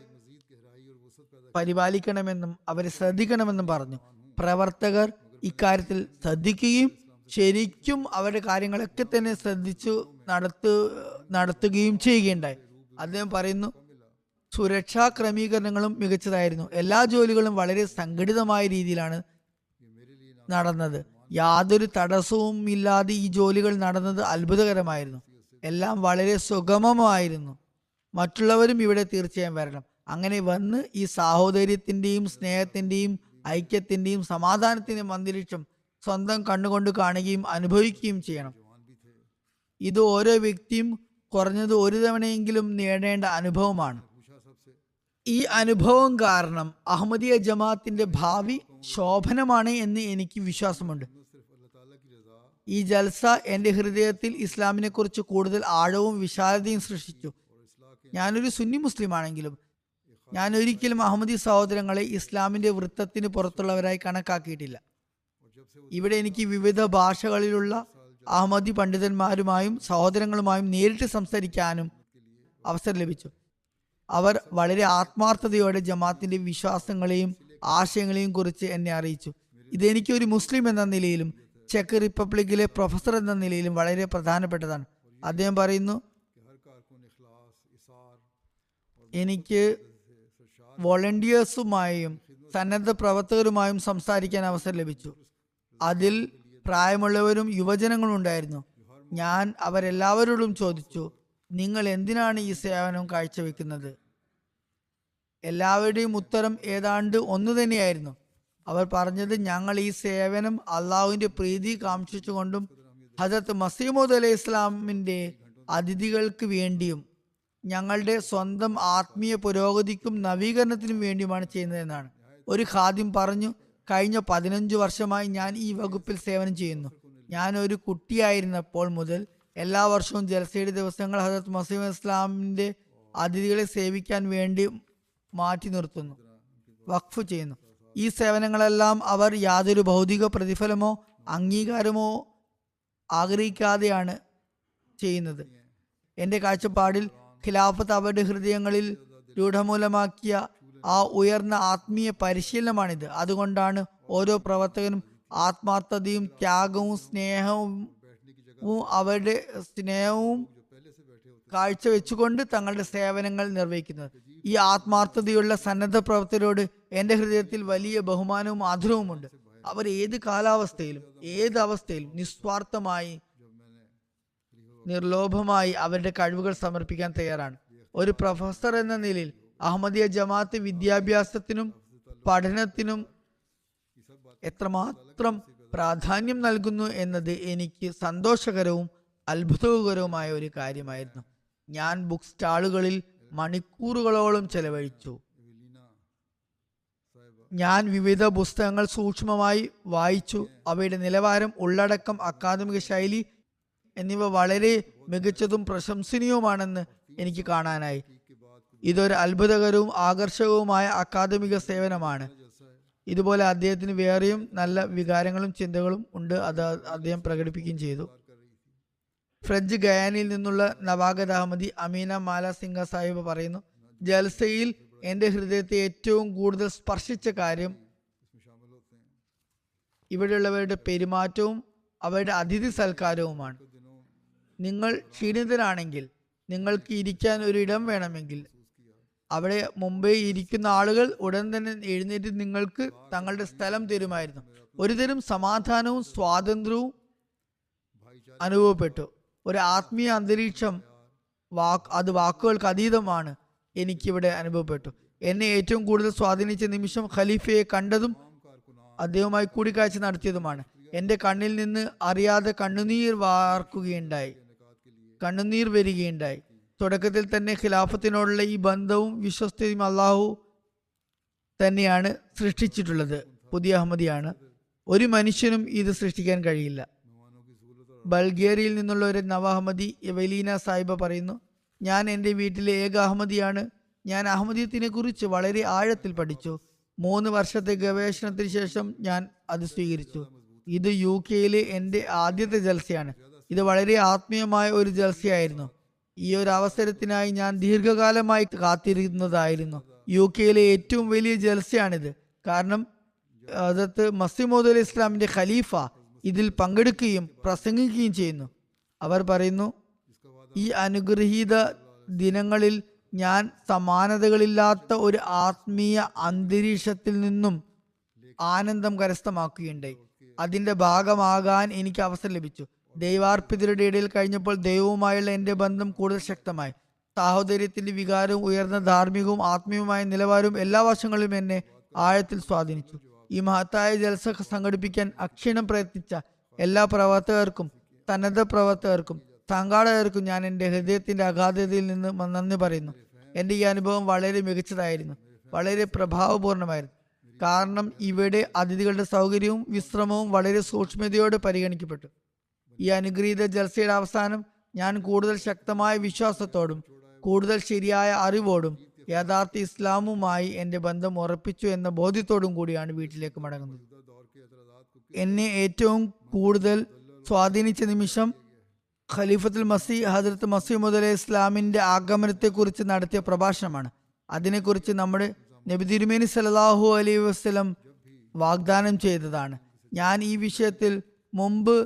പരിപാലിക്കണമെന്നും അവരെ ശ്രദ്ധിക്കണമെന്നും പറഞ്ഞു. പ്രവർത്തകർ ഇക്കാര്യത്തിൽ ശ്രദ്ധിക്കുകയും ശരിക്കും അവരുടെ കാര്യങ്ങളൊക്കെ തന്നെ ശ്രദ്ധിച്ചു നടത്തുകയും ചെയ്യുകയുണ്ടായി. അദ്ദേഹം പറയുന്നു, സുരക്ഷാ ക്രമീകരണങ്ങളും മികച്ചതായിരുന്നു. എല്ലാ ജോലികളും വളരെ സംഘടിതമായ രീതിയിലാണ് നടന്നത്. യാതൊരു തടസ്സവും ഇല്ലാതെ ഈ ജോലികൾ നടന്നത് അത്ഭുതകരമായിരുന്നു. എല്ലാം വളരെ സുഗമമായിരുന്നു. മറ്റുള്ളവരും ഇവിടെ തീർച്ചയായും വരണം. അങ്ങനെ വന്ന് ഈ സാഹോദര്യത്തിന്റെയും സ്നേഹത്തിന്റെയും ഐക്യത്തിന്റെയും സമാധാനത്തിന്റെയും അന്തരീക്ഷം സ്വന്തം കണ്ണുകൊണ്ട് കാണുകയും അനുഭവിക്കുകയും ചെയ്യണം. ഇത് ഓരോ വ്യക്തിയും കുറഞ്ഞത് ഒരു തവണയെങ്കിലും നേടേണ്ട അനുഭവമാണ്. ഈ അനുഭവം കാരണം അഹമ്മദിയ ജമാഅത്തിന്റെ ഭാവി ശോഭനമാണ് എന്ന് എനിക്ക് വിശ്വാസമുണ്ട്. ഈ ജൽസ എൻ്റെ ഹൃദയത്തിൽ ഇസ്ലാമിനെ കുറിച്ച് കൂടുതൽ ആഴവും വിശാലതയും സൃഷ്ടിച്ചു. ഞാനൊരു സുന്നി മുസ്ലിം ആണെങ്കിലും ഞാൻ ഒരിക്കലും അഹമ്മദി സഹോദരങ്ങളെ ഇസ്ലാമിന്റെ വൃത്തത്തിന് പുറത്തുള്ളവരായി കണക്കാക്കിയിട്ടില്ല. ഇവിടെ എനിക്ക് വിവിധ ഭാഷകളിലുള്ള അഹമ്മദി പണ്ഡിതന്മാരുമായും സഹോദരങ്ങളുമായും നേരിട്ട് സംസാരിക്കാനും അവസരം ലഭിച്ചു. അവർ വളരെ ആത്മാർത്ഥതയോടെ ജമാഅത്തിന്റെ വിശ്വാസങ്ങളെയും ആശയങ്ങളെയും കുറിച്ച് എന്നെ അറിയിച്ചു. ഇതെനിക്ക് ഒരു മുസ്ലിം എന്ന നിലയിലും ചെക്ക് റിപ്പബ്ലിക്കിലെ പ്രൊഫസർ എന്ന നിലയിലും വളരെ പ്രധാനപ്പെട്ടതാണ്. അദ്ദേഹം പറയുന്നു, എനിക്ക് വോളണ്ടിയേഴ്സുമായും സന്നദ്ധ പ്രവർത്തകരുമായും സംസാരിക്കാൻ അവസരം ലഭിച്ചു. അതിൽ പ്രായമുള്ളവരും യുവജനങ്ങളും ഉണ്ടായിരുന്നു. ഞാൻ അവരെല്ലാവരോടും ചോദിച്ചു, നിങ്ങൾ എന്തിനാണ് ഈ സേവനം കാഴ്ചവെക്കുന്നത്? എല്ലാവരുടെയും ഉത്തരം ഏതാണ്ട് ഒന്നു തന്നെയായിരുന്നു. അവർ പറഞ്ഞത്, ഞങ്ങൾ ഈ സേവനം അള്ളാഹുവിന്റെ പ്രീതി കാംക്ഷിച്ചുകൊണ്ടും ഹദരത്ത് മസീമൂദ് അലൈഹി ഇസ്ലാമിന്റെ അതിഥികൾക്ക് വേണ്ടിയും ഞങ്ങളുടെ സ്വന്തം ആത്മീയ പുരോഗതിക്കും നവീകരണത്തിനും വേണ്ടിയുമാണ് ചെയ്യുന്നതെന്നാണ്. ഒരു ഖാദിം പറഞ്ഞു, കഴിഞ്ഞ 15 വർഷമായി ഞാൻ ഈ വകുപ്പിൽ സേവനം ചെയ്യുന്നു. ഞാൻ ഒരു കുട്ടിയായിരുന്നപ്പോൾ മുതൽ എല്ലാ വർഷവും ജൽസയുടെ ദിവസങ്ങൾ ഹദരത്ത് മസീമൂദ് ഇസ്ലാമിന്റെ അതിഥികളെ സേവിക്കാൻ വേണ്ടി മാറ്റി നിർത്തുന്നു, വഖഫ് ചെയ്യുന്നു. ഈ സേവനങ്ങളെല്ലാം അവർ യാതൊരു ഭൗതിക പ്രതിഫലമോ അംഗീകാരമോ ആഗ്രഹിക്കാതെയാണ് ചെയ്യുന്നത്. എൻ്റെ കാഴ്ചപ്പാടിൽ ഖിലാഫത്ത് അവരുടെ ഹൃദയങ്ങളിൽ രൂഢമൂലമാക്കിയ ആ ഉയർന്ന ആത്മീയ പരിശീലനമാണിത്. അതുകൊണ്ടാണ് ഓരോ പ്രവർത്തകനും ആത്മാർത്ഥതയും ത്യാഗവും സ്നേഹവും അവരുടെ സ്നേഹവും കാഴ്ചവെച്ചുകൊണ്ട് തങ്ങളുടെ സേവനങ്ങൾ നിർവഹിക്കുന്നത്. ഈ ആത്മാർത്ഥതയുള്ള സന്നദ്ധ പ്രവർത്തകരോട് എൻ്റെ ഹൃദയത്തിൽ വലിയ ബഹുമാനവും ആദരവുമുണ്ട്. അവർ ഏത് കാലാവസ്ഥയിലും ഏത് അവസ്ഥയിലും നിസ്വാർത്ഥമായി നിർലോഭമായി അവരുടെ കഴിവുകൾ സമർപ്പിക്കാൻ തയ്യാറാണ്. ഒരു പ്രൊഫസർ എന്ന നിലയിൽ അഹമ്മദിയ ജമാഅത്ത് വിദ്യാഭ്യാസത്തിനും പഠനത്തിനും എത്രമാത്രം പ്രാധാന്യം നൽകുന്നു എന്നത് എനിക്ക് സന്തോഷകരവും അത്ഭുതകരവുമായ ഒരു കാര്യമായിരുന്നു. ഞാൻ ബുക്ക് സ്റ്റാളുകളിൽ മണിക്കൂറുകളോളം ചെലവഴിച്ചു. ഞാൻ വിവിധ പുസ്തകങ്ങൾ സൂക്ഷ്മമായി വായിച്ചു. അവയുടെ നിലവാരം, ഉള്ളടക്കം, അക്കാദമിക ശൈലി എന്നിവ വളരെ മികച്ചതും പ്രശംസനീയവുമാണെന്ന് എനിക്ക് കാണാനായി. ഇതൊരു അത്ഭുതകരവും ആകർഷകവുമായ അക്കാദമിക സേവനമാണ്. ഇതുപോലെ അദ്ദേഹത്തിന് വേറെയും നല്ല വികാരങ്ങളും ചിന്തകളും ഉണ്ട്. അത് അദ്ദേഹം പ്രകടിപ്പിക്കുകയും ചെയ്തു. ഫ്രഞ്ച് ഗയാനയിൽ നിന്നുള്ള നവാഗത് അഹമ്മദി അമീന മാല സിംഗ സാഹിബ് പറയുന്നു, ജൽസയിൽ എൻ്റെ ഹൃദയത്തെ ഏറ്റവും കൂടുതൽ സ്പർശിച്ച കാര്യം ഇവിടെയുള്ളവരുടെ പെരുമാറ്റവും അവരുടെ അതിഥി സൽക്കാരവുമാണ്. നിങ്ങൾ ക്ഷീണിതരാണെങ്കിൽ, നിങ്ങൾക്ക് ഇരിക്കാൻ ഒരു ഇടം വേണമെങ്കിൽ, അവിടെ മുമ്പേ ഇരിക്കുന്ന ആളുകൾ ഉടൻ തന്നെ എഴുന്നേറ്റ് നിങ്ങൾക്ക് തങ്ങളുടെ സ്ഥലം തരുമായിരുന്നു. ഒരുതരം സമാധാനവും സ്വാതന്ത്ര്യവും അനുഭവപ്പെട്ടു. ഒരു ആത്മീയ അന്തരീക്ഷം അത് വാക്കുകൾക്ക് അതീതമാണ് എനിക്കിവിടെ അനുഭവപ്പെട്ടു. എന്നെ ഏറ്റവും കൂടുതൽ സ്വാധീനിച്ച നിമിഷം ഖലീഫയെ കണ്ടതും അദ്ദേഹവുമായി കൂടിക്കാഴ്ച നടത്തിയതുമാണ്. എൻ്റെ കണ്ണിൽ നിന്ന് അറിയാതെ കണ്ണുനീർ വരികയുണ്ടായി. തുടക്കത്തിൽ തന്നെ ഖിലാഫത്തിനോടുള്ള ഈ ബന്ധവും വിശ്വസ്തയും അള്ളാഹു തന്നെയാണ് സൃഷ്ടിച്ചിട്ടുള്ളത്. പുതിയ അഹമ്മദിയാണ്. ഒരു മനുഷ്യനും ഇത് സൃഷ്ടിക്കാൻ കഴിയില്ല. ബൾഗേറിയയിൽ നിന്നുള്ള ഒരു നവ അഹമ്മദി എവലീന സാഹിബ പറയുന്നു, ഞാൻ എൻ്റെ വീട്ടിലെ ഏക അഹമ്മദിയാണ്. ഞാൻ അഹമ്മദിയത്തിനെ കുറിച്ച് വളരെ ആഴത്തിൽ പഠിച്ചു. 3 വർഷത്തെ ഗവേഷണത്തിന് ശേഷം ഞാൻ അത് സ്വീകരിച്ചു. ഇത് UK-യിലെ എൻ്റെ ആദ്യത്തെ ജൽസയാണ്. ഇത് വളരെ ആത്മീയമായ ഒരു ജൽസയായിരുന്നു. ഈ ഒരു അവസരത്തിനായി ഞാൻ ദീർഘകാലമായി കാത്തിരുന്നതായിരുന്നു. UK-യിലെ ഏറ്റവും വലിയ ജൽസയാണിത്. കാരണം ഹദരത്ത് മസീഹ് മൗഊദ് അലൈഹി ഇസ്ലാമിന്റെ ഖലീഫ ഇതിൽ പങ്കെടുക്കുകയും പ്രസംഗിക്കുകയും ചെയ്യുന്നു. അവർ പറയുന്നു, ഈ അനുഗ്രഹീത ദിനങ്ങളിൽ ഞാൻ സമാനതകളില്ലാത്ത ഒരു ആത്മീയ അന്തരീക്ഷത്തിൽ നിന്നും ആനന്ദം കരസ്ഥമാക്കുകയുണ്ടായി. അതിന്റെ ഭാഗമാകാൻ എനിക്ക് അവസരം ലഭിച്ചു. ദൈവാർപ്പിതരുടെ ഇടയിൽ കഴിഞ്ഞപ്പോൾ ദൈവവുമായുള്ള എൻ്റെ ബന്ധം കൂടുതൽ ശക്തമായി. സാഹോദര്യത്തിന്റെ വികാരവും ഉയർന്ന ധാർമ്മികവും ആത്മീയവുമായ നിലവാരവും എല്ലാ വശങ്ങളിലും എന്നെ ആഴത്തിൽ സ്വാധീനിച്ചു. ഈ മഹത്തായ ജൽസ സംഘടിപ്പിക്കാൻ അക്ഷീണം പ്രയത്നിച്ച എല്ലാ പ്രവർത്തകർക്കും, സന്നദ്ധ പ്രവർത്തകർക്കും, സംഘാടകർക്കും ഞാൻ എൻ്റെ ഹൃദയത്തിന്റെ അഗാധതയിൽ നിന്ന് നന്ദി പറയുന്നു. എൻ്റെ ഈ അനുഭവം വളരെ മികച്ചതായിരുന്നു, വളരെ പ്രഭാവപൂർണമായിരുന്നു. കാരണം ഇവിടെ അതിഥികളുടെ സൗകര്യവും വിശ്രമവും വളരെ സൂക്ഷ്മതയോടെ പരിഗണിക്കപ്പെട്ടു. ഈ അനുഗ്രഹീത ജൽസയുടെ അവസാനം ഞാൻ കൂടുതൽ ശക്തമായ വിശ്വാസത്തോടും കൂടുതൽ ശരിയായ അറിവോടും യഥാർത്ഥ ഇസ്ലാമുമായി എൻ്റെ ബന്ധം ഉറപ്പിച്ചു എന്ന ബോധ്യത്തോടും കൂടിയാണ് വീട്ടിലേക്ക് മടങ്ങുന്നത്. എന്നെ ഏറ്റവും കൂടുതൽ സ്വാധീനിച്ച നിമിഷം ഖലീഫത്തുൽ മസീഹ് ഹദ്രത്ത് മസീഹ് മൗഊദ് അലൈഹി ഇസ്ലാമിന്റെ ആഗമനത്തെക്കുറിച്ച് നടത്തിയ പ്രഭാഷണമാണ്. അതിനെക്കുറിച്ച് നമ്മുടെ നബി തിരുമേനി സല്ലല്ലാഹു അലൈഹി വസല്ലം വാഗ്ദാനം ചെയ്തതാണ്. ഞാൻ ഈ വിഷയത്തിൽ മുമ്പ്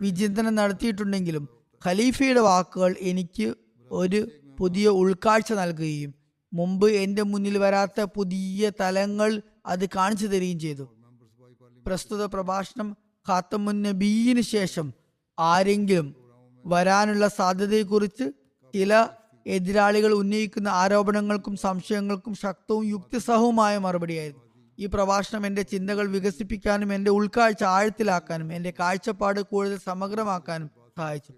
വിചിന്തനം നടത്തിയിട്ടുണ്ടെങ്കിലും ഖലീഫയുടെ വാക്കുകൾ എനിക്ക് ഒരു പുതിയ ഉൾക്കാഴ്ച നൽകുകയും മുമ്പ് എൻ്റെ മുന്നിൽ വരാത്ത പുതിയ തലങ്ങൾ അത് കാണിച്ചു തരികയും ചെയ്തു. പ്രസ്തുത പ്രഭാഷണം ഖാത്തമുൻ നബിയിന് ശേഷം ആരെങ്കിലും വരാനുള്ള സാധ്യതയെക്കുറിച്ച് ചില എതിരാളികൾ ഉന്നയിക്കുന്ന ആരോപണങ്ങൾക്കും സംശയങ്ങൾക്കും ശക്തവും യുക്തിസഹവുമായ മറുപടിയായിരുന്നു. ഈ പ്രഭാഷണം എൻ്റെ ചിന്തകൾ വികസിപ്പിക്കാനും എൻ്റെ ഉൾക്കാഴ്ച ആഴത്തിലാക്കാനും എൻ്റെ കാഴ്ചപ്പാട് കൂടുതൽ സമഗ്രമാക്കാനും സഹായിച്ചു.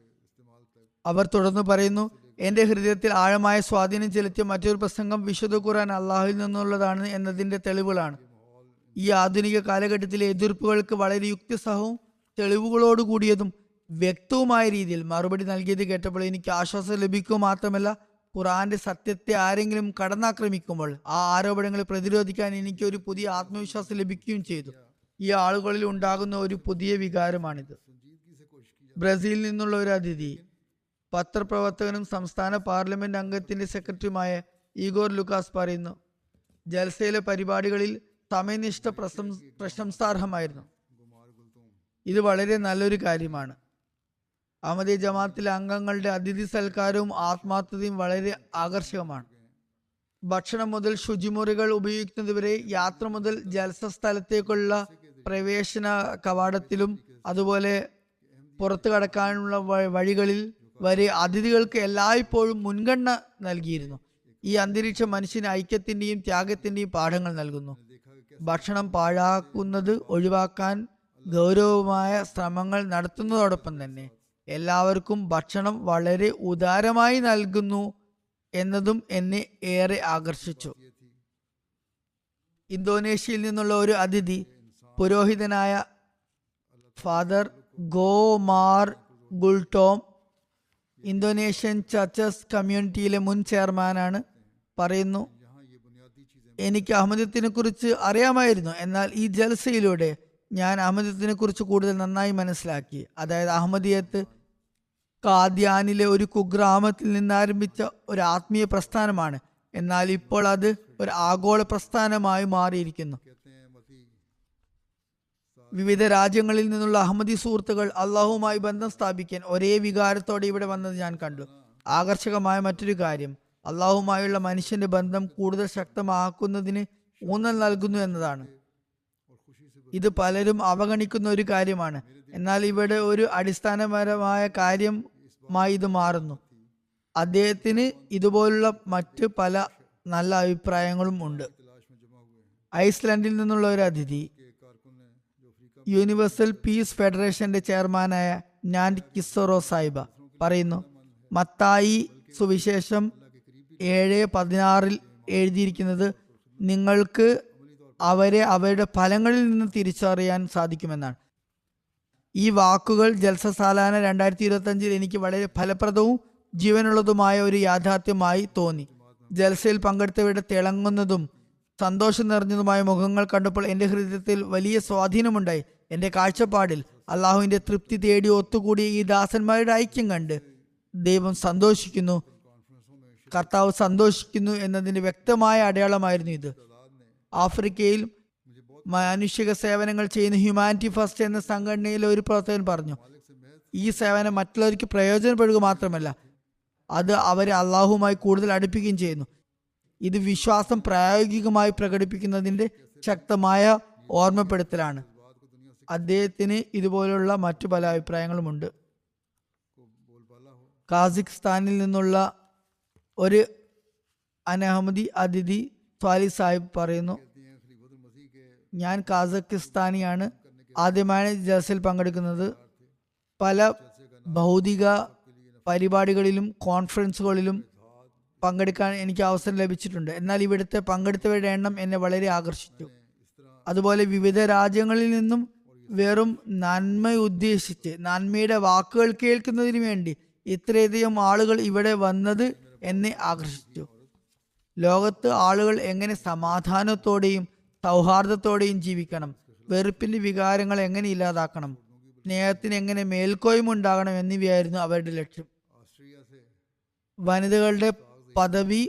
അവർ തുടർന്ന് പറയുന്നു, എൻ്റെ ഹൃദയത്തിൽ ആഴമായ സ്വാധീനം ചെലുത്തിയ മറ്റൊരു പ്രസംഗം വിശുദ്ധ ഖുർആൻ അള്ളാഹുവിൽ നിന്നുള്ളതാണ് എന്നതിൻ്റെ തെളിവുകളാണ്. ഈ ആധുനിക കാലഘട്ടത്തിലെ എതിർപ്പുകൾക്ക് വളരെ യുക്തിസഹവും തെളിവുകളോടുകൂടിയതും വ്യക്തവുമായ രീതിയിൽ മറുപടി നൽകിയത് കേട്ടപ്പോൾ എനിക്ക് ആശ്വാസം ലഭിക്കുക മാത്രമല്ല, ഖുർആന്റെ സത്യത്തെ ആരെങ്കിലും കടന്നാക്രമിക്കുമ്പോൾ ആ ആരോപണങ്ങളെ പ്രതിരോധിക്കാൻ എനിക്ക് ഒരു പുതിയ ആത്മവിശ്വാസം ലഭിക്കുകയും ചെയ്തു. ഈ ആളുകളിൽ ഉണ്ടാകുന്ന ഒരു പുതിയ വികാരമാണിത്. ബ്രസീലിൽ നിന്നുള്ള ഒരു അതിഥി, പത്രപ്രവർത്തകനും സംസ്ഥാന പാർലമെന്റ് അംഗത്തിന്റെ സെക്രട്ടറിയുമായ ഈഗോർ ലുക്കാസ് പറയുന്നു, ജൽസയിലെ പരിപാടികളിൽ സമയനിഷ്ഠ പ്രശംസാർഹമായിരുന്നു. ഇത് വളരെ നല്ലൊരു കാര്യമാണ്. അഹമ്മദിയ ജമാഅത്തിലെ അംഗങ്ങളുടെ അതിഥി സൽക്കാരവും ആത്മാർത്ഥതയും വളരെ ആകർഷകമാണ്. ഭക്ഷണം മുതൽ ശുചിമുറികൾ ഉപയോഗിക്കുന്നതുവരെ, യാത്ര മുതൽ ജൽസ സ്ഥലത്തേക്കുള്ള പ്രവേശന കവാടത്തിലും അതുപോലെ പുറത്തു കടക്കാനുള്ള വഴികളിൽ വരെ അതിഥികൾക്ക് എല്ലായ്പ്പോഴും മുൻഗണന നൽകിയിരുന്നു. ഈ അന്തരീക്ഷം മനുഷ്യന് ഐക്യത്തിന്റെയും ത്യാഗത്തിന്റെയും പാഠങ്ങൾ നൽകുന്നു. ഭക്ഷണം പാഴാക്കുന്നത് ഒഴിവാക്കാൻ ഗൗരവമായ ശ്രമങ്ങൾ നടത്തുന്നതോടൊപ്പം തന്നെ എല്ലാവർക്കും ഭക്ഷണം വളരെ ഉദാരമായി നൽകുന്നു എന്നതും എന്നെ ഏറെ ആകർഷിച്ചു. ഇന്തോനേഷ്യയിൽ നിന്നുള്ള ഒരു അതിഥി, പുരോഹിതനായ ഫാദർ ഗോമാർ ഗുൾട്ടോം, ഇന്തോനേഷ്യൻ ചർച്ചസ് കമ്മ്യൂണിറ്റിയിലെ മുൻ ചെയർമാനാണ്, പറയുന്നു, എനിക്ക് അഹമ്മദിയത്തിനെ കുറിച്ച് അറിയാമായിരുന്നു. എന്നാൽ ഈ ജൽസയിലൂടെ ഞാൻ അഹമ്മദിയത്തിനെ കുറിച്ച് കൂടുതൽ നന്നായി മനസ്സിലാക്കി. അതായത് അഹമ്മദിയത്ത് കാദ്യാനിലെ ഒരു കുഗ്രാമത്തിൽ നിന്ന് ആരംഭിച്ച ഒരു ആത്മീയ പ്രസ്ഥാനമാണ്. എന്നാൽ ഇപ്പോൾ അത് ഒരു ആഗോള പ്രസ്ഥാനമായി മാറിയിരിക്കുന്നു. വിവിധ രാജ്യങ്ങളിൽ നിന്നുള്ള അഹമ്മദി സുഹൃത്തുക്കൾ അള്ളാഹുവുമായി ബന്ധം സ്ഥാപിക്കാൻ ഒരേ വികാരത്തോടെ ഇവിടെ വന്നത് ഞാൻ കണ്ടു. ആകർഷകമായ മറ്റൊരു കാര്യം അള്ളാഹുവുമായുള്ള മനുഷ്യന്റെ ബന്ധം കൂടുതൽ ശക്തമാക്കുന്നതിന് ഊന്നൽ നൽകുന്നു എന്നതാണ്. ഇത് പലരും അവഗണിക്കുന്ന ഒരു കാര്യമാണ്. എന്നാൽ ഇവിടെ ഒരു അടിസ്ഥാനപരമായ കാര്യമായി ഇത് മാറുന്നു. അദ്ദേഹത്തിന് ഇതുപോലുള്ള മറ്റ് പല നല്ല അഭിപ്രായങ്ങളും ഉണ്ട്. ഐസ്ലാൻഡിൽ നിന്നുള്ള ഒരു അതിഥി, യൂണിവേഴ്സൽ പീസ് ഫെഡറേഷന്റെ ചെയർമാനായ നാൻഡ് കിസ്സോറോ സാഹിബ പറയുന്നു, മത്തായി സുവിശേഷം 7:16 എഴുതിയിരിക്കുന്നത് നിങ്ങൾക്ക് അവരെ അവരുടെ ഫലങ്ങളിൽ നിന്ന് തിരിച്ചറിയാൻ സാധിക്കുമെന്നാണ്. ഈ വാക്കുകൾ ജൽസ സാലാന 2025 എനിക്ക് വളരെ ഫലപ്രദവും ജീവനുള്ളതുമായ ഒരു യാഥാർത്ഥ്യമായി തോന്നി. ജൽസയിൽ പങ്കെടുത്തവരുടെ തിളങ്ങുന്നതും സന്തോഷം നിറഞ്ഞതുമായ മുഖങ്ങൾ കണ്ടപ്പോൾ എൻ്റെ ഹൃദയത്തിൽ വലിയ സ്വാധീനമുണ്ടായി. എൻ്റെ കാഴ്ചപ്പാടിൽ അള്ളാഹുവിൻ്റെ തൃപ്തി തേടി ഒത്തുകൂടിയ ഈ ദാസന്മാരുടെ ഐക്യം കണ്ട് ദൈവം സന്തോഷിക്കുന്നു, കർത്താവ് സന്തോഷിക്കുന്നു എന്നതിൻ്റെ വ്യക്തമായ അടയാളമായിരുന്നു ഇത്. ആഫ്രിക്കയിൽ മാനുഷിക സേവനങ്ങൾ ചെയ്യുന്ന ഹ്യൂമാനിറ്റി ഫസ്റ്റ് എന്ന സംഘടനയിലെ ഒരു പ്രവർത്തകൻ പറഞ്ഞു, ഈ സേവനം മറ്റുള്ളവർക്ക് പ്രയോജനപ്പെടുക മാത്രമല്ല, അത് അവരെ അള്ളാഹുവുമായി കൂടുതൽ അടുപ്പിക്കുകയും ചെയ്യുന്നു. ഇത് വിശ്വാസം പ്രായോഗികമായി പ്രകടിപ്പിക്കുന്നതിൻ്റെ ശക്തമായ ഓർമ്മപ്പെടുത്തലാണ്. അദ്ദേഹത്തിന് ഇതുപോലുള്ള മറ്റു പല അഭിപ്രായങ്ങളുമുണ്ട്. കാസിഖ്സ്ഥാനിൽ നിന്നുള്ള ഒരു അനഹമ്മദി അതിഥി സ്വാലി സാഹിബ് പറയുന്നു, ഞാൻ കാസക്കിസ്ഥാനിയാണ്. ആദ്യമാണ് ജൽസയിൽ പങ്കെടുക്കുന്നത്. പല ഭൗതിക പരിപാടികളിലും കോൺഫറൻസുകളിലും പങ്കെടുക്കാൻ എനിക്ക് അവസരം ലഭിച്ചിട്ടുണ്ട്. എന്നാൽ ഇവിടുത്തെ പങ്കെടുത്തവരുടെ എണ്ണം എന്നെ വളരെ ആകർഷിച്ചു. അതുപോലെ വിവിധ രാജ്യങ്ങളിൽ നിന്നും വെറും നന്മ ഉദ്ദേശിച്ച് നന്മയുടെ വാക്കുകൾ കേൾക്കുന്നതിന് വേണ്ടി ഇത്രയധികം ആളുകൾ ഇവിടെ വന്നത് എന്നെ ആകർഷിച്ചു. ലോകത്ത് ആളുകൾ എങ്ങനെ സമാധാനത്തോടെയും സൗഹാർദ്ദത്തോടെയും ജീവിക്കണം, വെറുപ്പിന്റെ വികാരങ്ങൾ എങ്ങനെ ഇല്ലാതാക്കണം, സ്നേഹത്തിന് എങ്ങനെ മേൽക്കോയ്മ ഉണ്ടാകണം എന്നിവയായിരുന്നു അവരുടെ ലക്ഷ്യം. വനിതകളുടെ പദവി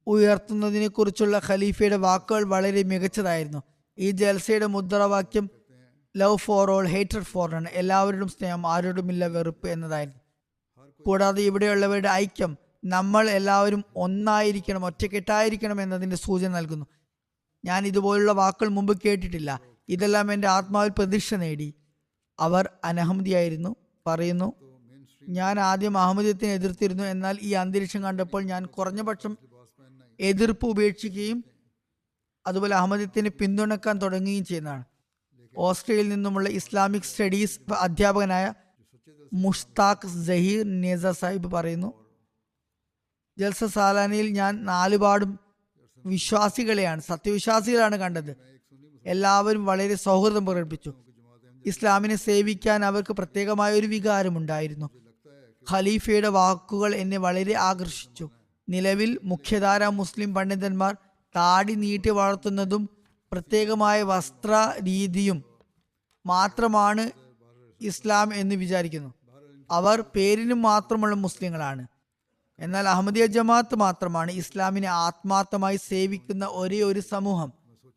ഉയർത്തുന്നതിനെ കുറിച്ചുള്ള ഖലീഫയുടെ വാക്കുകൾ വളരെ മികച്ചതായിരുന്നു. ഈ ജൽസയുടെ മുദ്രാവാക്യം love for all hated four none, എല്ലാവരോടും സ്നേഹം ആരോടുമില്ല വെറുപ്പ് എന്നതായിരുന്നു. കൂടാതെ ഇവിടെയുള്ളവരുടെ ഐക്യം നമ്മൾ എല്ലാവരും ഒന്നായിരിക്കണം, ഒറ്റക്കെട്ടായിരിക്കണം എന്നതിൻ്റെ സൂചന നൽകുന്നു. ഞാൻ ഇതുപോലുള്ള വാക്കുകൾ മുമ്പ് കേട്ടിട്ടില്ല. ഇതെല്ലാം എൻ്റെ ആത്മാവിൽ പ്രതീക്ഷ നേടി. അവർ അനഹമ്മദിയായിരുന്നു. പറയുന്നു, ഞാൻ ആദ്യം അഹമ്മദിയത്തിനെ എതിർത്തിരുന്നു. എന്നാൽ ഈ അന്തരീക്ഷം കണ്ടപ്പോൾ ഞാൻ കുറഞ്ഞപക്ഷം എതിർപ്പ് ഉപേക്ഷിക്കുകയും അതുപോലെ അഹമ്മദിയത്തിനെ പിന്തുണക്കാൻ തുടങ്ങുകയും ചെയ്യുന്നതാണ്. ഓസ്ട്രേലിയയിൽ നിന്നുമുള്ള ഇസ്ലാമിക് സ്റ്റഡീസ് അധ്യാപകനായ മുഷ്താഖ് സഹീർ നേസ സാഹിബ് പറയുന്നു, ജൽസ സാലാനിയിൽ ഞാൻ നാലുപാടും സത്യവിശ്വാസികളാണ് കണ്ടത്. എല്ലാവരും വളരെ സൗഹൃദം പ്രകടിപ്പിച്ചു. ഇസ്ലാമിനെ സേവിക്കാൻ അവർക്ക് പ്രത്യേകമായ ഒരു വികാരമുണ്ടായിരുന്നു. ഖലീഫയുടെ വാക്കുകൾ എന്നെ വളരെ ആകർഷിച്ചു. നിലവിൽ മുഖ്യധാര മുസ്ലിം പണ്ഡിതന്മാർ താടി നീട്ടി വളർത്തുന്നതും പ്രത്യേകമായ വസ്ത്ര രീതിയും മാത്രമാണ് ഇസ്ലാം എന്ന് വിചാരിക്കുന്നു. അവർ പേരിനും മാത്രമുള്ള മുസ്ലിങ്ങളാണ്. എന്നാൽ അഹമ്മദിയ ജമാഅത്ത് മാത്രമാണ് ഇസ്ലാമിനെ ആത്മാർത്ഥമായി സേവിക്കുന്ന ഒരേ ഒരു സമൂഹം.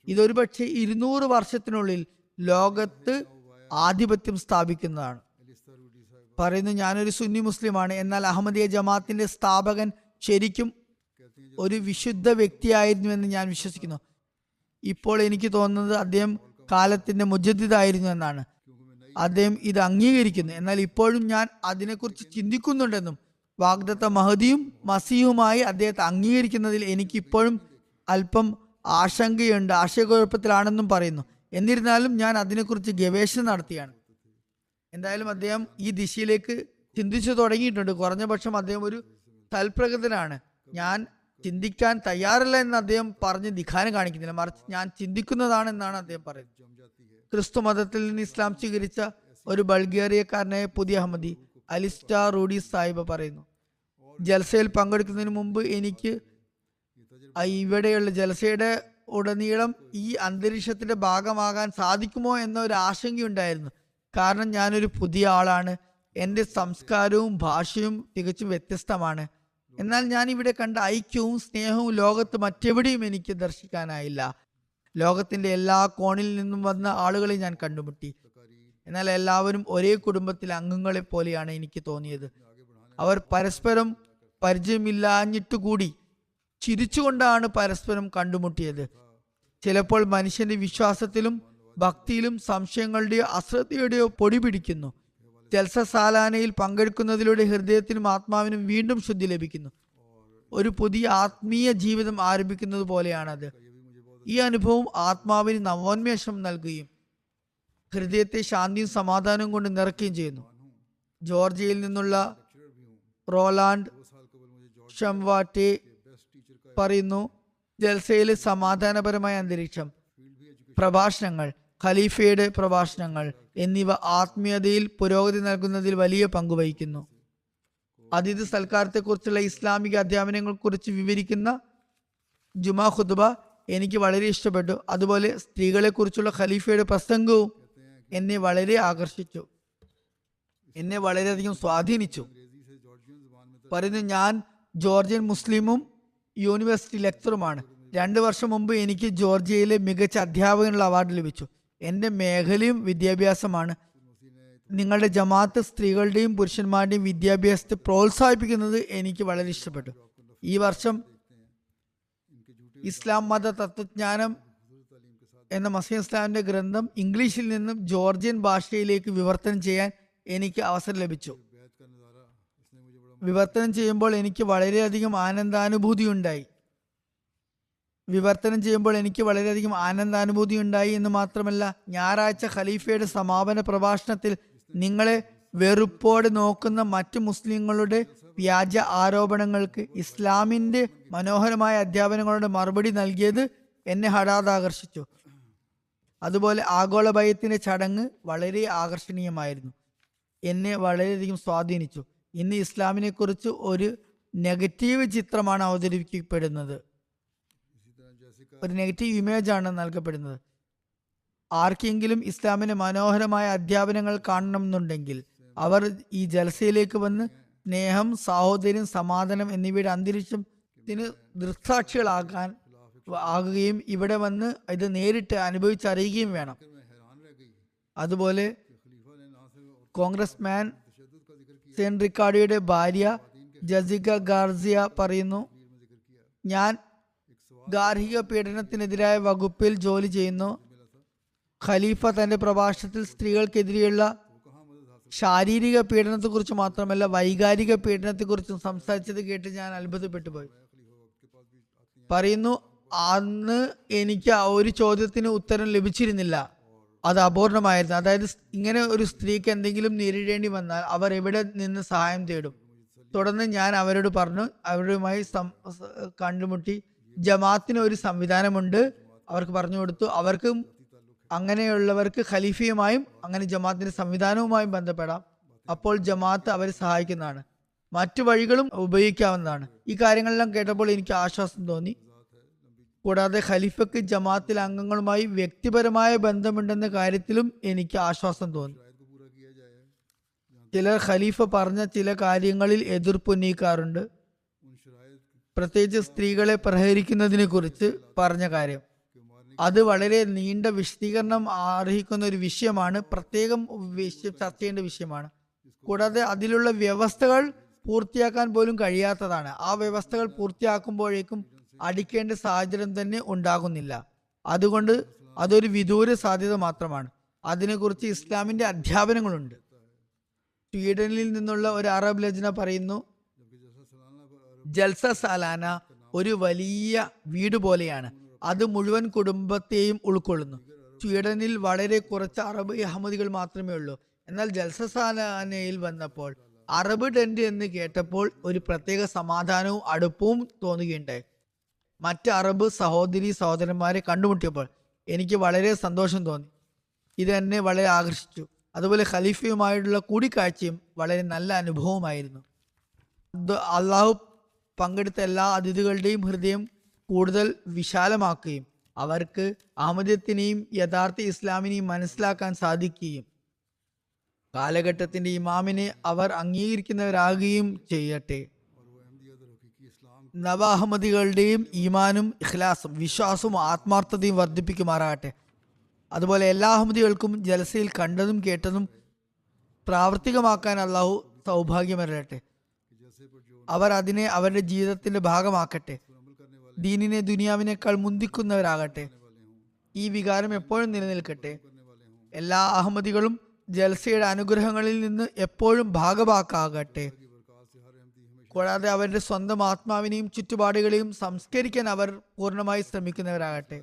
ഇതൊരു പക്ഷേ 200 വർഷത്തിനുള്ളിൽ ലോകത്ത് ആധിപത്യം സ്ഥാപിക്കുന്നതാണ്. പറയുന്നു, ഞാനൊരു സുന്നി മുസ്ലിമാണ്, എന്നാൽ അഹമ്മദിയ ജമാഅത്തിന്റെ സ്ഥാപകൻ ശരിക്കും ഒരു വിശുദ്ധ വ്യക്തിയായിരുന്നുവെന്ന് ഞാൻ വിശ്വസിക്കുന്നു. ഇപ്പോൾ എനിക്ക് തോന്നുന്നത് അദ്ദേഹം കാലത്തിന്റെ മുജദ്ദിദായിരുന്നു എന്നാണ്. അദ്ദേഹം ഇത് അംഗീകരിക്കുന്നു. എന്നാൽ ഇപ്പോഴും ഞാൻ അതിനെക്കുറിച്ച് ചിന്തിക്കുന്നുണ്ടെന്നും വാഗ്ദത്ത മഹദിയും മസീഹുമായി അദ്ദേഹത്തെ അംഗീകരിക്കുന്നതിൽ എനിക്ക് ഇപ്പോഴും അല്പം ആശങ്കയുണ്ട്, ആശയക്കുഴപ്പത്തിലാണെന്നും പറയുന്നു. എന്നിരുന്നാലും ഞാൻ അതിനെക്കുറിച്ച് ഗവേഷണം നടത്തിയാണ്. എന്തായാലും അദ്ദേഹം ഈ ദിശയിലേക്ക് ചിന്തിച്ചു തുടങ്ങിയിട്ടുണ്ട്. കുറഞ്ഞ പക്ഷം അദ്ദേഹം ഒരു തൽപ്രകൃതനാണ്. ഞാൻ ചിന്തിക്കാൻ തയ്യാറല്ല എന്ന് അദ്ദേഹം പറഞ്ഞ് ദിഖാനം കാണിക്കുന്നില്ല, മറിച്ച് ഞാൻ ചിന്തിക്കുന്നതാണ് എന്നാണ് അദ്ദേഹം പറയുന്നത്. ക്രിസ്തു മതത്തിൽ നിന്ന് ഇസ്ലാം സ്വീകരിച്ച ഒരു ബൾഗേറിയക്കാരനായ പുതിയ അഹമ്മദി അലിസ്റ്റാർ റൂഡി സാഹിബ് പറയുന്നു, ജൽസയിൽ പങ്കെടുക്കുന്നതിന് മുമ്പ് എനിക്ക് ഇവിടെയുള്ള ജൽസയുടെ ഉടനീളം ഈ അന്തരീക്ഷത്തിന്റെ ഭാഗമാകാൻ സാധിക്കുമോ എന്ന ഒരു ആശങ്കയുണ്ടായിരുന്നു. കാരണം ഞാനൊരു പുതിയ ആളാണ്, എൻ്റെ സംസ്കാരവും ഭാഷയും തികച്ചും വ്യത്യസ്തമാണ്. എന്നാൽ ഞാൻ ഇവിടെ കണ്ട ഐക്യവും സ്നേഹവും ലോകത്ത് മറ്റെവിടെയും എനിക്ക് ദർശിക്കാനായില്ല. ലോകത്തിന്റെ എല്ലാ കോണിൽ നിന്നും വന്ന ആളുകളെ ഞാൻ കണ്ടുമുട്ടി. എന്നാൽ എല്ലാവരും ഒരേ കുടുംബത്തിലെ അംഗങ്ങളെ പോലെയാണ് എനിക്ക് തോന്നിയത്. അവർ പരസ്പരം പരിചയമില്ലാഞ്ഞിട്ടുകൂടി ചിരിച്ചുകൊണ്ടാണ് പരസ്പരം കണ്ടുമുട്ടിയത്. ചിലപ്പോൾ മനുഷ്യന്റെ വിശ്വാസത്തിലും ഭക്തിയിലും സംശയങ്ങളുടെയോ അശ്രദ്ധയുടെയോ പൊടി പിടിക്കുന്നു. ജൽസ സാലാനയിൽ പങ്കെടുക്കുന്നതിലൂടെ ഹൃദയത്തിനും ആത്മാവിനും വീണ്ടും ശുദ്ധി ലഭിക്കുന്നു. ഒരു പുതിയ ആത്മീയ ജീവിതം ആരംഭിക്കുന്നത് പോലെയാണത്. ഈ അനുഭവം ആത്മാവിന് നവോന്മേഷം നൽകുകയും ഹൃദയത്തെ ശാന്തിയും സമാധാനവും കൊണ്ട് നിറയ്ക്കുകയും ചെയ്യുന്നു. ജോർജിയയിൽ നിന്നുള്ള റോലാൻഡ് ഷംവാറ്റെ പറയുന്നു, ജൽസയിലെ സമാധാനപരമായ അന്തരീക്ഷം, പ്രഭാഷണങ്ങൾ, ഖലീഫയുടെ പ്രഭാഷണങ്ങൾ എന്നിവ ആത്മീയതയിൽ പുരോഗതി നൽകുന്നതിൽ വലിയ പങ്കുവഹിക്കുന്നു. അതിഥി സൽക്കാരത്തെക്കുറിച്ചുള്ള ഇസ്ലാമിക അധ്യാപനങ്ങളെക്കുറിച്ച് വിവരിക്കുന്ന ജുമാ ഖുതുബ എനിക്ക് വളരെ ഇഷ്ടപ്പെട്ടു. അതുപോലെ സ്ത്രീകളെക്കുറിച്ചുള്ള ഖലീഫയുടെ പ്രസംഗവും എന്നെ വളരെ ആകർഷിച്ചു, എന്നെ വളരെയധികം സ്വാധീനിച്ചു. പറയുന്നു, ഞാൻ ജോർജിയൻ മുസ്ലിമും യൂണിവേഴ്സിറ്റി ലെക്ചറുമാണ്. 2 വർഷം മുമ്പ് എനിക്ക് ജോർജിയയിലെ മികച്ച അധ്യാപകനുള്ള അവാർഡ് ലഭിച്ചു. എൻ്റെ മേഖലയും വിദ്യാഭ്യാസമാണ്. നിങ്ങളുടെ ജമാഅത്ത് സ്ത്രീകളുടെയും പുരുഷന്മാരുടെയും വിദ്യാഭ്യാസത്തെ പ്രോത്സാഹിപ്പിക്കുന്നത് എനിക്ക് വളരെ ഇഷ്ടപ്പെട്ടു. ഈ വർഷം ഇസ്ലാം മത തത്വജ്ഞാനം എന്ന മസീഹ് ഇസ്ലാമിന്റെ ഗ്രന്ഥം ഇംഗ്ലീഷിൽ നിന്നും ജോർജിയൻ ഭാഷയിലേക്ക് വിവർത്തനം ചെയ്യാൻ എനിക്ക് അവസരം ലഭിച്ചു. വിവർത്തനം ചെയ്യുമ്പോൾ എനിക്ക് വളരെയധികം ആനന്ദാനുഭൂതി ഉണ്ടായി എന്ന് മാത്രമല്ല, ഞായറാഴ്ച ഖലീഫയുടെ സമാപന പ്രഭാഷണത്തിൽ നിങ്ങളെ വെറുപ്പോടെ നോക്കുന്ന മറ്റു മുസ്ലിങ്ങളുടെ വ്യാജ ആരോപണങ്ങൾക്ക് ഇസ്ലാമിന്റെ മനോഹരമായ അധ്യാപനങ്ങളുടെ മറുപടി നൽകിയത് എന്നെ ഹഠാത് ആകർഷിച്ചു. അതുപോലെ ആഗോള ഭയത്തിന്റെ ചടങ്ങ് വളരെ ആകർഷണീയമായിരുന്നു, എന്നെ വളരെയധികം സ്വാധീനിച്ചു. ഇന്ന് ഇസ്ലാമിനെ കുറിച്ച് ഒരു നെഗറ്റീവ് ചിത്രമാണ് അവതരിപ്പിക്കപ്പെടുന്നത്, ഒരു നെഗറ്റീവ് ഇമേജ് ആണ് നൽകപ്പെടുന്നത്. ആർക്കെങ്കിലും ഇസ്ലാമിന്റെ മനോഹരമായ അധ്യാപനങ്ങൾ കാണണമെന്നുണ്ടെങ്കിൽ അവർ ഈ ജൽസയിലേക്ക് വന്ന് സ്നേഹം, സാഹോദര്യം, സമാധാനം എന്നിവയുടെ അന്തരീക്ഷത്തിന് ദൃക്സാക്ഷികളാകുകയും ഇവിടെ വന്ന് ഇത് നേരിട്ട് അനുഭവിച്ചറിയുകയും വേണം. അതുപോലെ കോൺഗ്രസ്മാൻ സെൻ റിക്കാർഡിയോയുടെ ഭാര്യ ജസിക ഗാർസിയ പറയുന്നു, ഞാൻ ഗാർഹിക പീഡനത്തിനെതിരായ വകുപ്പിൽ ജോലി ചെയ്യുന്നു. ഖലീഫ തന്റെ പ്രഭാഷണത്തിൽ സ്ത്രീകൾക്കെതിരെയുള്ള ശാരീരിക പീഡനത്തെക്കുറിച്ച് മാത്രമല്ല വൈകാരിക പീഡനത്തെക്കുറിച്ചും സംസാരിച്ചത് കേട്ട് ഞാൻ അത്ഭുതപ്പെട്ടു പോയി. പറയുന്നു, അന്ന് എനിക്ക് ഒരു ചോദ്യത്തിന് ഉത്തരം ലഭിച്ചിരുന്നില്ല, അത് അപൂർണമായിരുന്നു. അതായത് ഇങ്ങനെ ഒരു സ്ത്രീക്ക് എന്തെങ്കിലും നേരിടേണ്ടി വന്നാൽ അവർ എവിടെ നിന്ന് സഹായം തേടും. തുടർന്ന് ഞാൻ അവരോട് പറഞ്ഞു, അവരുമായി കണ്ടുമുട്ടി. ജമാഅത്തിന് ഒരു സംവിധാനമുണ്ട്, അവർക്ക് പറഞ്ഞു കൊടുത്തു. അവർക്കും അങ്ങനെയുള്ളവർക്ക് ഖലീഫയുമായും അങ്ങനെ ജമാഅത്തിന്റെ സംവിധാനവുമായും ബന്ധപ്പെടാം. അപ്പോൾ ജമാഅത്ത് അവരെ സഹായിക്കുന്നതാണ്, മറ്റു വഴികളും ഉപയോഗിക്കാവുന്നതാണ്. ഈ കാര്യങ്ങളെല്ലാം കേട്ടപ്പോൾ എനിക്ക് ആശ്വാസം തോന്നി. കൂടാതെ ഖലീഫയ്ക്ക് ജമാഅത്തിലെ അംഗങ്ങളുമായി വ്യക്തിപരമായ ബന്ധമുണ്ടെന്ന കാര്യത്തിലും എനിക്ക് ആശ്വാസം തോന്നി. ചിലർ ഖലീഫ പറഞ്ഞ ചില കാര്യങ്ങളിൽ എതിർപ്പുന്നയിക്കാറുണ്ട്, പ്രത്യേകിച്ച് സ്ത്രീകളെ പ്രഹരിക്കുന്നതിനെ കുറിച്ച് പറഞ്ഞ കാര്യം. അത് വളരെ നീണ്ട വിശദീകരണം അർഹിക്കുന്ന ഒരു വിഷയമാണ്, പ്രത്യേകം ചർച്ച ചെയ്യേണ്ട വിഷയമാണ്. കൂടാതെ അതിലുള്ള വ്യവസ്ഥകൾ പൂർത്തിയാക്കാൻ പോലും കഴിയാത്തതാണ്. ആ വ്യവസ്ഥകൾ പൂർത്തിയാക്കുമ്പോഴേക്കും അടിക്കേണ്ട സാഹചര്യം തന്നെ ഉണ്ടാകുന്നില്ല. അതുകൊണ്ട് അതൊരു വിദൂര സാധ്യത മാത്രമാണ്. അതിനെക്കുറിച്ച് ഇസ്ലാമിന്റെ അധ്യാപനങ്ങളുണ്ട്. സ്വീഡനിൽ നിന്നുള്ള ഒരു അറബ് ലജ്ന പറയുന്നു, ജൽസ സാലാന ഒരു വലിയ വീട് പോലെയാണ്. അത് മുഴുവൻ കുടുംബത്തെയും ഉൾക്കൊള്ളുന്നു. സ്വീഡനിൽ വളരെ കുറച്ച് അറബ് അഹമ്മദികൾ മാത്രമേ ഉള്ളൂ. എന്നാൽ ജൽസ സാലാനയിൽ വന്നപ്പോൾ അറബ് ടെന്റ് എന്ന് കേട്ടപ്പോൾ ഒരു പ്രത്യേക സമാധാനവും അടുപ്പവും തോന്നുകയുണ്ടായി. മറ്റ് അറബ് സഹോദരി സഹോദരന്മാരെ കണ്ടുമുട്ടിയപ്പോൾ എനിക്ക് വളരെ സന്തോഷം തോന്നി. ഇത് എന്നെ വളരെ ആകർഷിച്ചു. അതുപോലെ ഖലീഫയുമായുള്ള കൂടിക്കാഴ്ചയും വളരെ നല്ല അനുഭവമായിരുന്നു. അള്ളാഹു പങ്കെടുത്ത എല്ലാ അതിഥികളുടെയും ഹൃദയം കൂടുതൽ വിശാലമാക്കുകയും അവർക്ക് അഹമ്മദിയത്തിനെയും യഥാർത്ഥ ഇസ്ലാമിനെയും മനസ്സിലാക്കാൻ സാധിക്കുകയും കാലഘട്ടത്തിന്റെ ഇമാമിനെ അവർ അംഗീകരിക്കുന്നവരാകുകയും ചെയ്യട്ടെ. നവ അഹമ്മദികളുടെയും ഈമാനും ഇഖ്ലാസും വിശ്വാസവും ആത്മാർത്ഥതയും വർദ്ധിപ്പിക്കുമാറാകട്ടെ. അതുപോലെ എല്ലാ അഹമ്മദികൾക്കും ജലസയിൽ കണ്ടതും കേട്ടതും പ്രാവർത്തികമാക്കാൻ അള്ളാഹു സൗഭാഗ്യമരട്ടെ. അവർ അതിനെ അവരുടെ ജീവിതത്തിന്റെ ഭാഗമാക്കട്ടെ. ദീനിനെ ദുനിയാവിനേക്കാൾ മുന്തിക്കുന്നവരാകട്ടെ. ഈ വികാരം എപ്പോഴും നിലനിൽക്കട്ടെ. എല്ലാ അഹമ്മദികളും ജൽസയുടെ അനുഗ്രഹങ്ങളിൽ നിന്ന് എപ്പോഴും ഭാഗഭാക്കാകട്ടെ. കൂടാതെ അവരുടെ സ്വന്തം ആത്മാവിനെയും ചുറ്റുപാടുകളെയും സംസ്കരിക്കാൻ അവർ പൂർണ്ണമായി ശ്രമിക്കുന്നവരാകട്ടെ.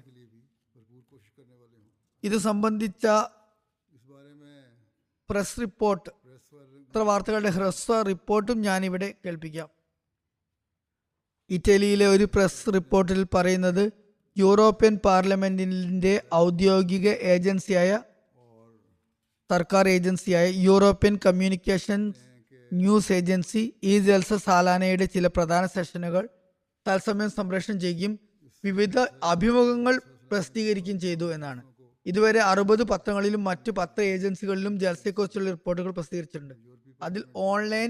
ഇത് സംബന്ധിച്ച പ്രസ് റിപ്പോർട്ട്, പത്രവാർത്തകളുടെ ഹ്രസ്വ റിപ്പോർട്ടും ഞാനിവിടെ കേൾപ്പിക്കാം. ഇറ്റലിയിലെ ഒരു പ്രസ് റിപ്പോർട്ടിൽ പറയുന്നത്, യൂറോപ്യൻ പാർലമെന്റിന്റെ ഔദ്യോഗിക ഏജൻസിയായ സർക്കാർ ഏജൻസിയായ യൂറോപ്യൻ കമ്മ്യൂണിക്കേഷൻ ന്യൂസ് ഏജൻസി ഈ ജൽസ സാലാനയുടെ ചില പ്രധാന സെഷനുകൾ തത്സമയം സംപ്രേഷണം ചെയ്യുകയും വിവിധ അഭിമുഖങ്ങൾ പ്രസിദ്ധീകരിക്കുകയും ചെയ്തു എന്നാണ്. ഇതുവരെ 60 പത്രങ്ങളിലും മറ്റു പത്ര ഏജൻസികളിലും ജൽസയെക്കുറിച്ചുള്ള റിപ്പോർട്ടുകൾ പ്രസിദ്ധീകരിച്ചിട്ടുണ്ട്. അതിൽ ഓൺലൈൻ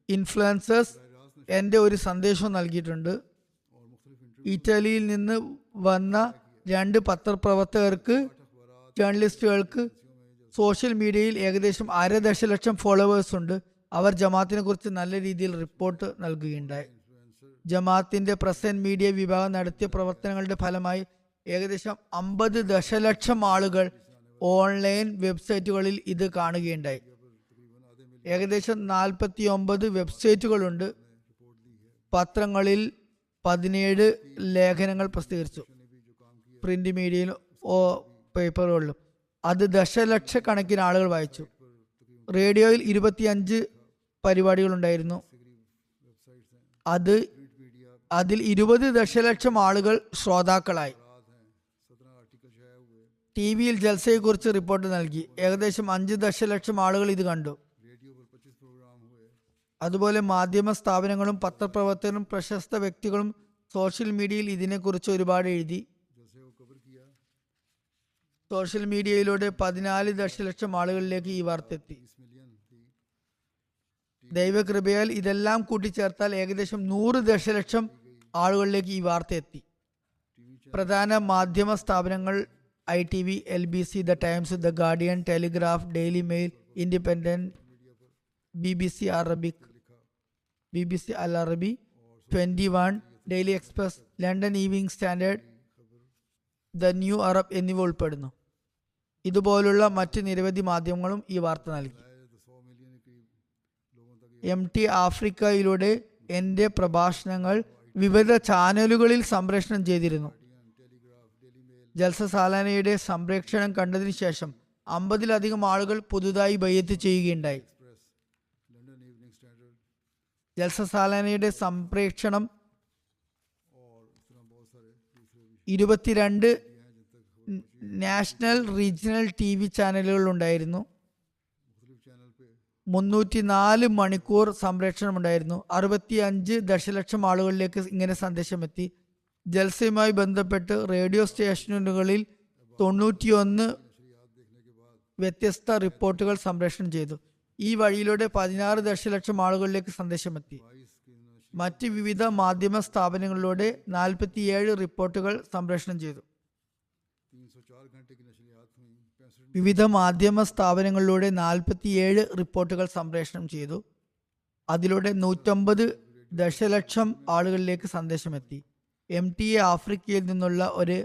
ഇൻഫ്ലുവൻസേഴ്സ് എൻ്റെ ഒരു സന്ദേശം നൽകിയിട്ടുണ്ട്. ഇറ്റലിയിൽ നിന്ന് വന്ന 2 പത്രപ്രവർത്തകർക്ക്, ജേർണലിസ്റ്റുകൾക്ക് സോഷ്യൽ മീഡിയയിൽ ഏകദേശം 1.5 ദശലക്ഷം ഫോളോവേഴ്സ് ഉണ്ട്. അവർ ജമാഅത്തിനെ കുറിച്ച് നല്ല രീതിയിൽ റിപ്പോർട്ട് നൽകുകയുണ്ടായി. ജമാഅത്തിന്റെ പ്രസ് ആൻഡ് മീഡിയ വിഭാഗം നടത്തിയ പ്രവർത്തനങ്ങളുടെ ഫലമായി ഏകദേശം 50 ദശലക്ഷം ആളുകൾ ഓൺലൈൻ വെബ്സൈറ്റുകളിൽ ഇത് കാണുകയുണ്ടായി. ഏകദേശം 49 വെബ്സൈറ്റുകളുണ്ട്. പത്രങ്ങളിൽ 17 ലേഖനങ്ങൾ പ്രസിദ്ധീകരിച്ചു. പ്രിന്റ് മീഡിയയിലും പേപ്പറുകളിലും അത് ദശലക്ഷക്കണക്കിന് ആളുകൾ വായിച്ചു. റേഡിയോയിൽ 25 പരിപാടികൾ ഉണ്ടായിരുന്നു. അതിൽ 20 ദശലക്ഷം ആളുകൾ ശ്രോതാക്കളായി. ടി വിയിൽ ജൽസയെക്കുറിച്ച് റിപ്പോർട്ട് നൽകി. ഏകദേശം 5 ദശലക്ഷം ആളുകൾ ഇത് കണ്ടു. അതുപോലെ മാധ്യമ സ്ഥാപനങ്ങളും പത്രപ്രവർത്തകരും പ്രശസ്ത വ്യക്തികളും സോഷ്യൽ മീഡിയയിൽ ഇതിനെക്കുറിച്ച് ഒരുപാട് എഴുതി. സോഷ്യൽ മീഡിയയിലൂടെ 14 ദശലക്ഷം ആളുകളിലേക്ക് ഈ വാർത്ത എത്തി. ദൈവകൃപയാൽ ഇതെല്ലാം കൂട്ടിച്ചേർത്താൽ ഏകദേശം 100 ദശലക്ഷം ആളുകളിലേക്ക് ഈ വാർത്ത എത്തി. പ്രധാന മാധ്യമ സ്ഥാപനങ്ങൾ ITV, LBC, the Times, the Guardian, Telegraph, Daily Mail, Independent, BBC Al Araby, 21, Daily Express, London Evening Standard, the New Arab എന്നിവ ഉൾപ്പെടുന്നു. ഇതുപോലുള്ള മറ്റ് നിരവധി മാധ്യമങ്ങളും ഈ വാർത്ത നൽകി. MT ആഫ്രിക്കയിലൂടെ എൻ്റെ പ്രഭാഷണങ്ങൾ വിവിധ ചാനലുകളിൽ സംപ്രേഷണം ചെയ്തിരുന്നു. ജൽസ സാലാനയുടെ സംപ്രേക്ഷണം കണ്ടതിന് ശേഷം 50-ലധികം ആളുകൾ പുതുതായി ബയ്യത്ത് ചെയ്യുകയുണ്ടായി. ജൽസ സാലാനയുടെ സംപ്രേക്ഷണം 22 നാഷണൽ റീജിയണൽ TV ചാനലുകൾ ഉണ്ടായിരുന്നു. 304 മണിക്കൂർ സംപ്രേഷണം ഉണ്ടായിരുന്നു. 65 ദശലക്ഷം ആളുകളിലേക്ക് ഇങ്ങനെ സന്ദേശം എത്തി. ജൽസയുമായി ബന്ധപ്പെട്ട് റേഡിയോ സ്റ്റേഷനുകളിൽ 91 വ്യത്യസ്ത റിപ്പോർട്ടുകൾ സംപ്രേഷണം ചെയ്തു. ഈ വഴിയിലൂടെ 16 ദശലക്ഷം ആളുകളിലേക്ക് സന്ദേശമെത്തി. മറ്റ് വിവിധ മാധ്യമ സ്ഥാപനങ്ങളിലൂടെ 47 റിപ്പോർട്ടുകൾ സംപ്രേഷണം ചെയ്തു. വിവിധ മാധ്യമ സ്ഥാപനങ്ങളിലൂടെ 47 റിപ്പോർട്ടുകൾ സംപ്രേഷണം ചെയ്തു. അതിലൂടെ 150 ദശലക്ഷം ആളുകളിലേക്ക് സന്ദേശമെത്തി. MTA ആഫ്രിക്കയിൽ നിന്നുള്ള ഒരു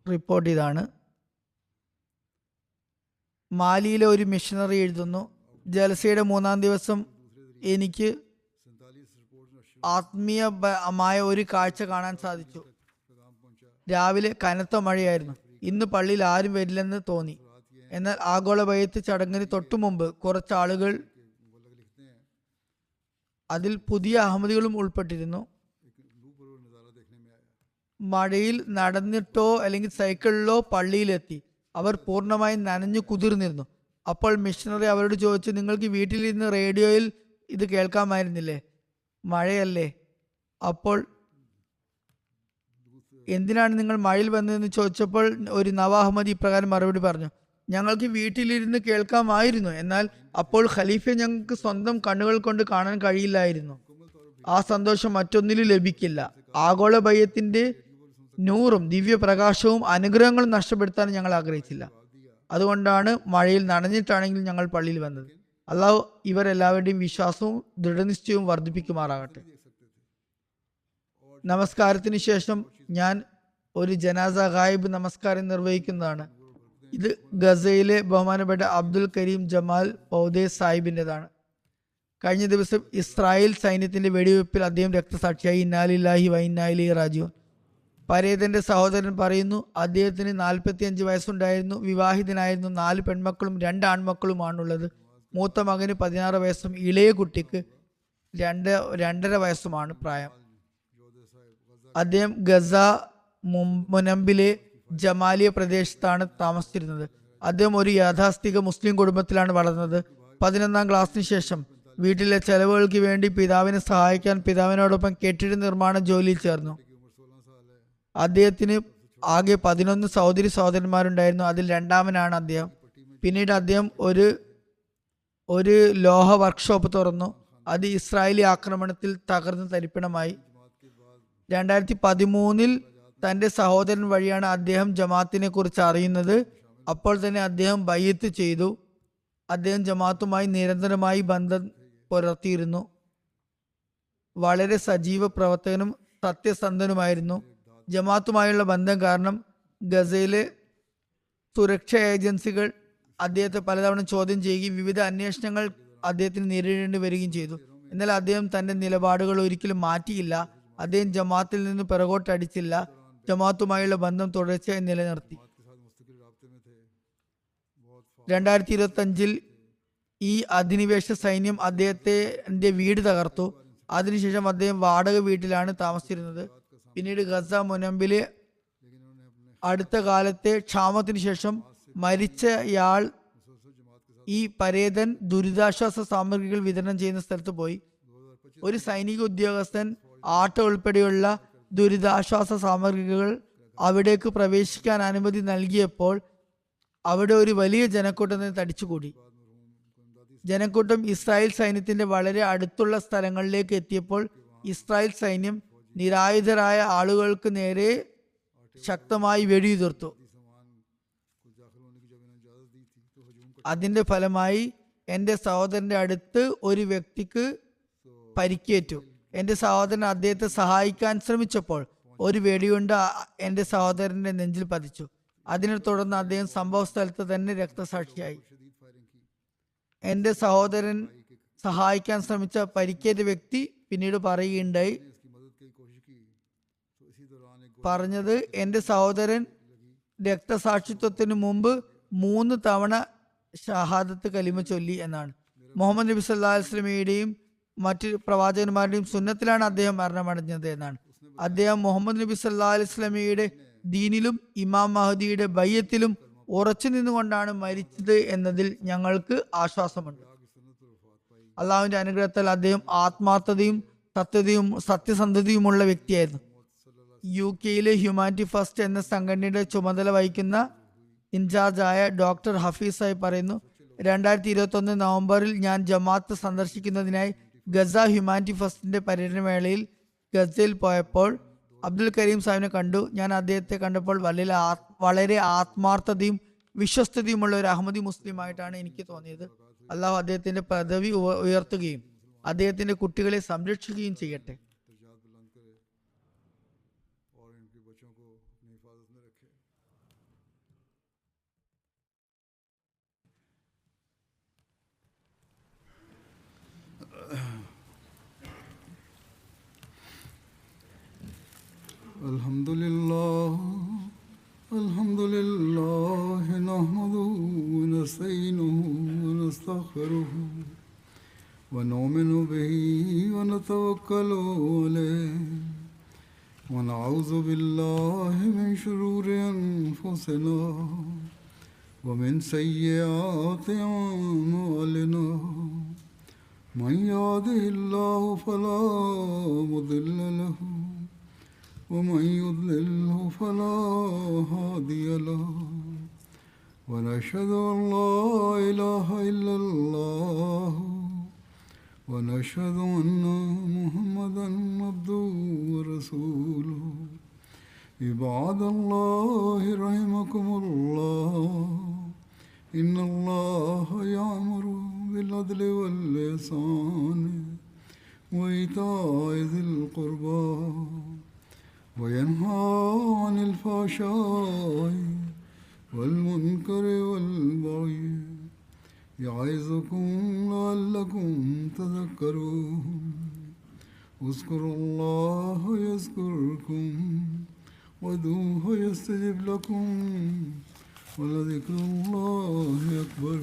റിപ്പോർട്ട് ഇതാണ്. മാലിയിലെ ഒരു മിഷണറി എഴുതുന്നു, ജലസയുടെ 3-ാം ദിവസം എനിക്ക് ആത്മീയമായ ഒരു കാഴ്ച കാണാൻ സാധിച്ചു. രാവിലെ കനത്ത മഴയായിരുന്നു. ഇന്ന് പള്ളിയിൽ ആരും വരില്ലെന്ന് തോന്നി. എന്നാൽ ആഗോള ബൈഅത്ത് ചടങ്ങിന് തൊട്ടു മുമ്പ് കുറച്ച് ആളുകൾ, അതിൽ പുതിയ അഹമ്മദികളും ഉൾപ്പെട്ടിരുന്നു, മഴയിൽ നടന്നിട്ടോ അല്ലെങ്കിൽ സൈക്കിളിലോ പള്ളിയിലെത്തി. അവർ പൂർണ്ണമായും നനഞ്ഞു കുതിർന്നിരുന്നു. അപ്പോൾ മിഷണറി അവരോട് ചോദിച്ചു, നിങ്ങൾക്ക് വീട്ടിലിരുന്ന് റേഡിയോയിൽ ഇത് കേൾക്കാമായിരുന്നില്ലേ? മഴയല്ലേ? അപ്പോൾ എന്തിനാണ് നിങ്ങൾ മഴയിൽ വന്നതെന്ന് ചോദിച്ചപ്പോൾ ഒരു നവ അഹമ്മദി ഇപ്രകാരം മറുപടി പറഞ്ഞു, ഞങ്ങൾക്ക് വീട്ടിലിരുന്ന് കേൾക്കാമായിരുന്നു, എന്നാൽ അപ്പോൾ ഖലീഫയെ ഞങ്ങൾക്ക് സ്വന്തം കണ്ണുകൾ കൊണ്ട് കാണാൻ കഴിയില്ലായിരുന്നു. ആ സന്തോഷം മറ്റൊന്നിലും ലഭിക്കില്ല. ആഗോള ബൈഅത്തിന്റെ നൂറും ദിവ്യപ്രകാശവും അനുഗ്രഹങ്ങളും നഷ്ടപ്പെടുത്താൻ ഞങ്ങൾ ആഗ്രഹിച്ചില്ല. അതുകൊണ്ടാണ് മഴയിൽ നനഞ്ഞിട്ടാണെങ്കിലും ഞങ്ങൾ പള്ളിയിൽ വന്നത്. അള്ളാഹു ഇവരെല്ലാവരുടെയും വിശ്വാസവും ദൃഢനിശ്ചയവും വർദ്ധിപ്പിക്കുമാറാകട്ടെ. നമസ്കാരത്തിന് ശേഷം ഞാൻ ഒരു ജനാസ ഗായിബ് നമസ്കാരം നിർവഹിക്കുന്നതാണ്. ഇത് ഗസയിലെ ബഹുമാനപ്പെട്ട അബ്ദുൽ കരീം ജമാൽ പൗദേ സാഹിബിൻ്റെതാണ്. കഴിഞ്ഞ ദിവസം ഇസ്രായേൽ സൈന്യത്തിന്റെ വെടിവെപ്പിൽ അദ്ദേഹം രക്തസാക്ഷിയായി. ഇന്നാലില്ലാഹി വ ഇന്നാ ഇലൈഹി റാജിഊൻ. പരേതന്റെ സഹോദരൻ പറയുന്നു, അദ്ദേഹത്തിന് 45 വയസ്സുണ്ടായിരുന്നു. വിവാഹിതനായിരുന്നു. 4 പെൺമക്കളും 2 ആൺമക്കളുമാണുള്ളത്. മൂത്ത മകന് 16 വയസ്സും ഇളയ കുട്ടിക്ക് 2.5 വയസ്സുമാണ് പ്രായം. അദ്ദേഹം ഗസ മുനമ്പിലെ ജമാലിയ പ്രദേശത്താണ് താമസിച്ചിരുന്നത്. അദ്ദേഹം ഒരു യാഥാസ്ഥിക മുസ്ലിം കുടുംബത്തിലാണ് വളർന്നത്. 11ാം ക്ലാസ്സിന് ശേഷം വീട്ടിലെ ചെലവുകൾക്ക് വേണ്ടി പിതാവിനെ സഹായിക്കാൻ പിതാവിനോടൊപ്പം കെട്ടിട നിർമ്മാണ ജോലിയിൽ ചേർന്നു. അദ്ദേഹത്തിന് ആകെ 11 സഹോദരന്മാരുണ്ടായിരുന്നു. അതിൽ 2ാമനാണ് അദ്ദേഹം. പിന്നീട് അദ്ദേഹം ഒരു ലോഹ വർക്ക്ഷോപ്പ് തുറന്നു. അത് ഇസ്രായേലി ആക്രമണത്തിൽ തകർന്ന് തരിപ്പണമായി. 2013 തന്റെ സഹോദരൻ വഴിയാണ് അദ്ദേഹം ജമാഅത്തിനെ കുറിച്ച് അറിയുന്നത്. അപ്പോൾ തന്നെ അദ്ദേഹം ബൈഅത്ത് ചെയ്തു. അദ്ദേഹം ജമാഅത്തുമായി നിരന്തരമായി ബന്ധം പുലർത്തിയിരുന്നു. വളരെ സജീവ പ്രവർത്തകനും സത്യസന്ധനുമായിരുന്നു. ജമാഅത്തുമായുള്ള ബന്ധം കാരണം ഗസയിലെ സുരക്ഷാ ഏജൻസികൾ അദ്ദേഹത്തെ പലതവണ ചോദ്യം ചെയ്യുകയും വിവിധ അന്വേഷണങ്ങൾ അദ്ദേഹത്തിന് നേരിടേണ്ടി വരികയും ചെയ്തു. എന്നാൽ അദ്ദേഹം തന്റെ നിലപാടുകൾ ഒരിക്കലും മാറ്റിയില്ല. അദ്ദേഹം ജമാഅത്തിൽ നിന്ന് പിറകോട്ടടിച്ചില്ല. ജമാഅത്തുമായുള്ള ബന്ധം തുടർച്ചയായി നിലനിർത്തി. 2025 ഈ അധിനിവേശ സൈന്യം അദ്ദേഹത്തിന്റെ വീട് തകർത്തു. അതിനുശേഷം അദ്ദേഹം വാടക വീട്ടിലാണ് താമസിച്ചിരുന്നത്. പിന്നീട് ഗസ മുനമ്പിലെ അടുത്ത കാലത്തെ ക്ഷാമത്തിന് ശേഷം മരിച്ചയാൾ ഈ പരേതൻ ദുരിതാശ്വാസ സാമഗ്രികൾ വിതരണം ചെയ്യുന്ന സ്ഥലത്ത് പോയി. ഒരു സൈനിക ഉദ്യോഗസ്ഥൻ ആട്ട ഉൾപ്പെടെയുള്ള ദുരിതാശ്വാസ സാമഗ്രികൾ അവിടേക്ക് പ്രവേശിക്കാൻ അനുമതി നൽകിയപ്പോൾ അവിടെ ഒരു വലിയ ജനക്കൂട്ടം തടിച്ചുകൂടി. ജനക്കൂട്ടം ഇസ്രായേൽ സൈന്യത്തിന്റെ വളരെ അടുത്തുള്ള സ്ഥലങ്ങളിലേക്ക് എത്തിയപ്പോൾ ഇസ്രായേൽ സൈന്യം നിരായുധരായ ആളുകൾക്ക് നേരെ ശക്തമായി വെടിയുതിർത്തു. അതിന്റെ ഫലമായി എൻ്റെ സഹോദരന്റെ അടുത്ത് ഒരു വ്യക്തിക്ക് പരിക്കേറ്റു. എൻ്റെ സഹോദരൻ അദ്ദേഹത്തെ സഹായിക്കാൻ ശ്രമിച്ചപ്പോൾ ഒരു വെടിയുണ്ട എൻ്റെ സഹോദരന്റെ നെഞ്ചിൽ പതിച്ചു. അതിനെ തുടർന്ന് അദ്ദേഹം സംഭവ സ്ഥലത്ത് തന്നെ രക്തസാക്ഷിയായി. എൻ്റെ സഹോദരൻ സഹായിക്കാൻ ശ്രമിച്ച പരിക്കേറ്റ വ്യക്തി പിന്നീട് പറയുകയുണ്ടായി, പറഞ്ഞത് എൻ്റെ സഹോദരൻ രക്തസാക്ഷിത്വത്തിന് മുമ്പ് 3 തവണ ഷഹാദത്ത് കലിമ ചൊല്ലി എന്നാണ്. മുഹമ്മദ് നബി സല്ലല്ലാഹു അലൈഹി വസല്ലമയുടെയും മറ്റ് പ്രവാചകന്മാരുടെയും സുന്നത്തിലാണ് അദ്ദേഹം മരണമടഞ്ഞത് എന്നാണ്. അദ്ദേഹം മുഹമ്മദ് നബി സല്ലല്ലാഹു അലൈഹി വസല്ലമയുടെ ദീനിലും ഇമാം മഹദിയുടെ ബയ്യത്തിലും ഉറച്ചു നിന്നുകൊണ്ടാണ് മരിച്ചത് എന്നതിൽ ഞങ്ങൾക്ക് ആശ്വാസമുണ്ട്. അള്ളാഹുവിന്റെ അനുഗ്രഹത്താൽ അദ്ദേഹം ആത്മാർത്ഥതയും സത്യസന്ധതയുമുള്ള വ്യക്തിയായിരുന്നു. UK ഹ്യൂമാനിറ്റി ഫസ്റ്റ് എന്ന സംഘടനയുടെ ചുമതല വഹിക്കുന്ന ഇൻചാർജായ ഡോക്ടർ ഹഫീസ് സാഹിബ് പറയുന്നു, 2021 നവംബറിൽ ഞാൻ ജമാഅത്ത് സന്ദർശിക്കുന്നതിനായി ഗസ ഹ്യൂമാനിറ്റി ഫസ്റ്റിന്റെ പര്യടനവേളയിൽ ഗസയിൽ പോയപ്പോൾ അബ്ദുൽ കരീം സാഹിബിനെ കണ്ടു. ഞാൻ അദ്ദേഹത്തെ കണ്ടപ്പോൾ വളരെ ആത്മാർത്ഥതയും വിശ്വസ്തതയുമുള്ള ഒരു അഹമ്മദി മുസ്ലിമായിട്ടാണ് എനിക്ക് തോന്നിയത്. അള്ളാഹു അദ്ദേഹത്തിന്റെ പദവി ഉയർത്തുകയും അദ്ദേഹത്തിന്റെ കുട്ടികളെ സംരക്ഷിക്കുകയും ചെയ്യട്ടെ.
Alhamdulillah nahmaduhu wa nasta'inuhu wa nastaghfiruhu wa nu'minu bihi wa natawakkalu alayhi wa na'udhu billahi min shururi anfusina wa min sayyiati a'malina. Man yahdihillahu fala mudilla lahu ومن يضلله فلا هادي له ونشهد أن لا إله إلا الله ونشهد أن محمدا عبده ورسوله. عباد الله رحمكم الله إن الله يأمر بالعدل والإحسان وإيتاء ذي القربى وينهى عن الفحشاء والمنكر والبغي يعظكم لعلكم تذكرون. اذكروا الله يذكركم وادعوه يستجب لكم ولذكر الله أكبر.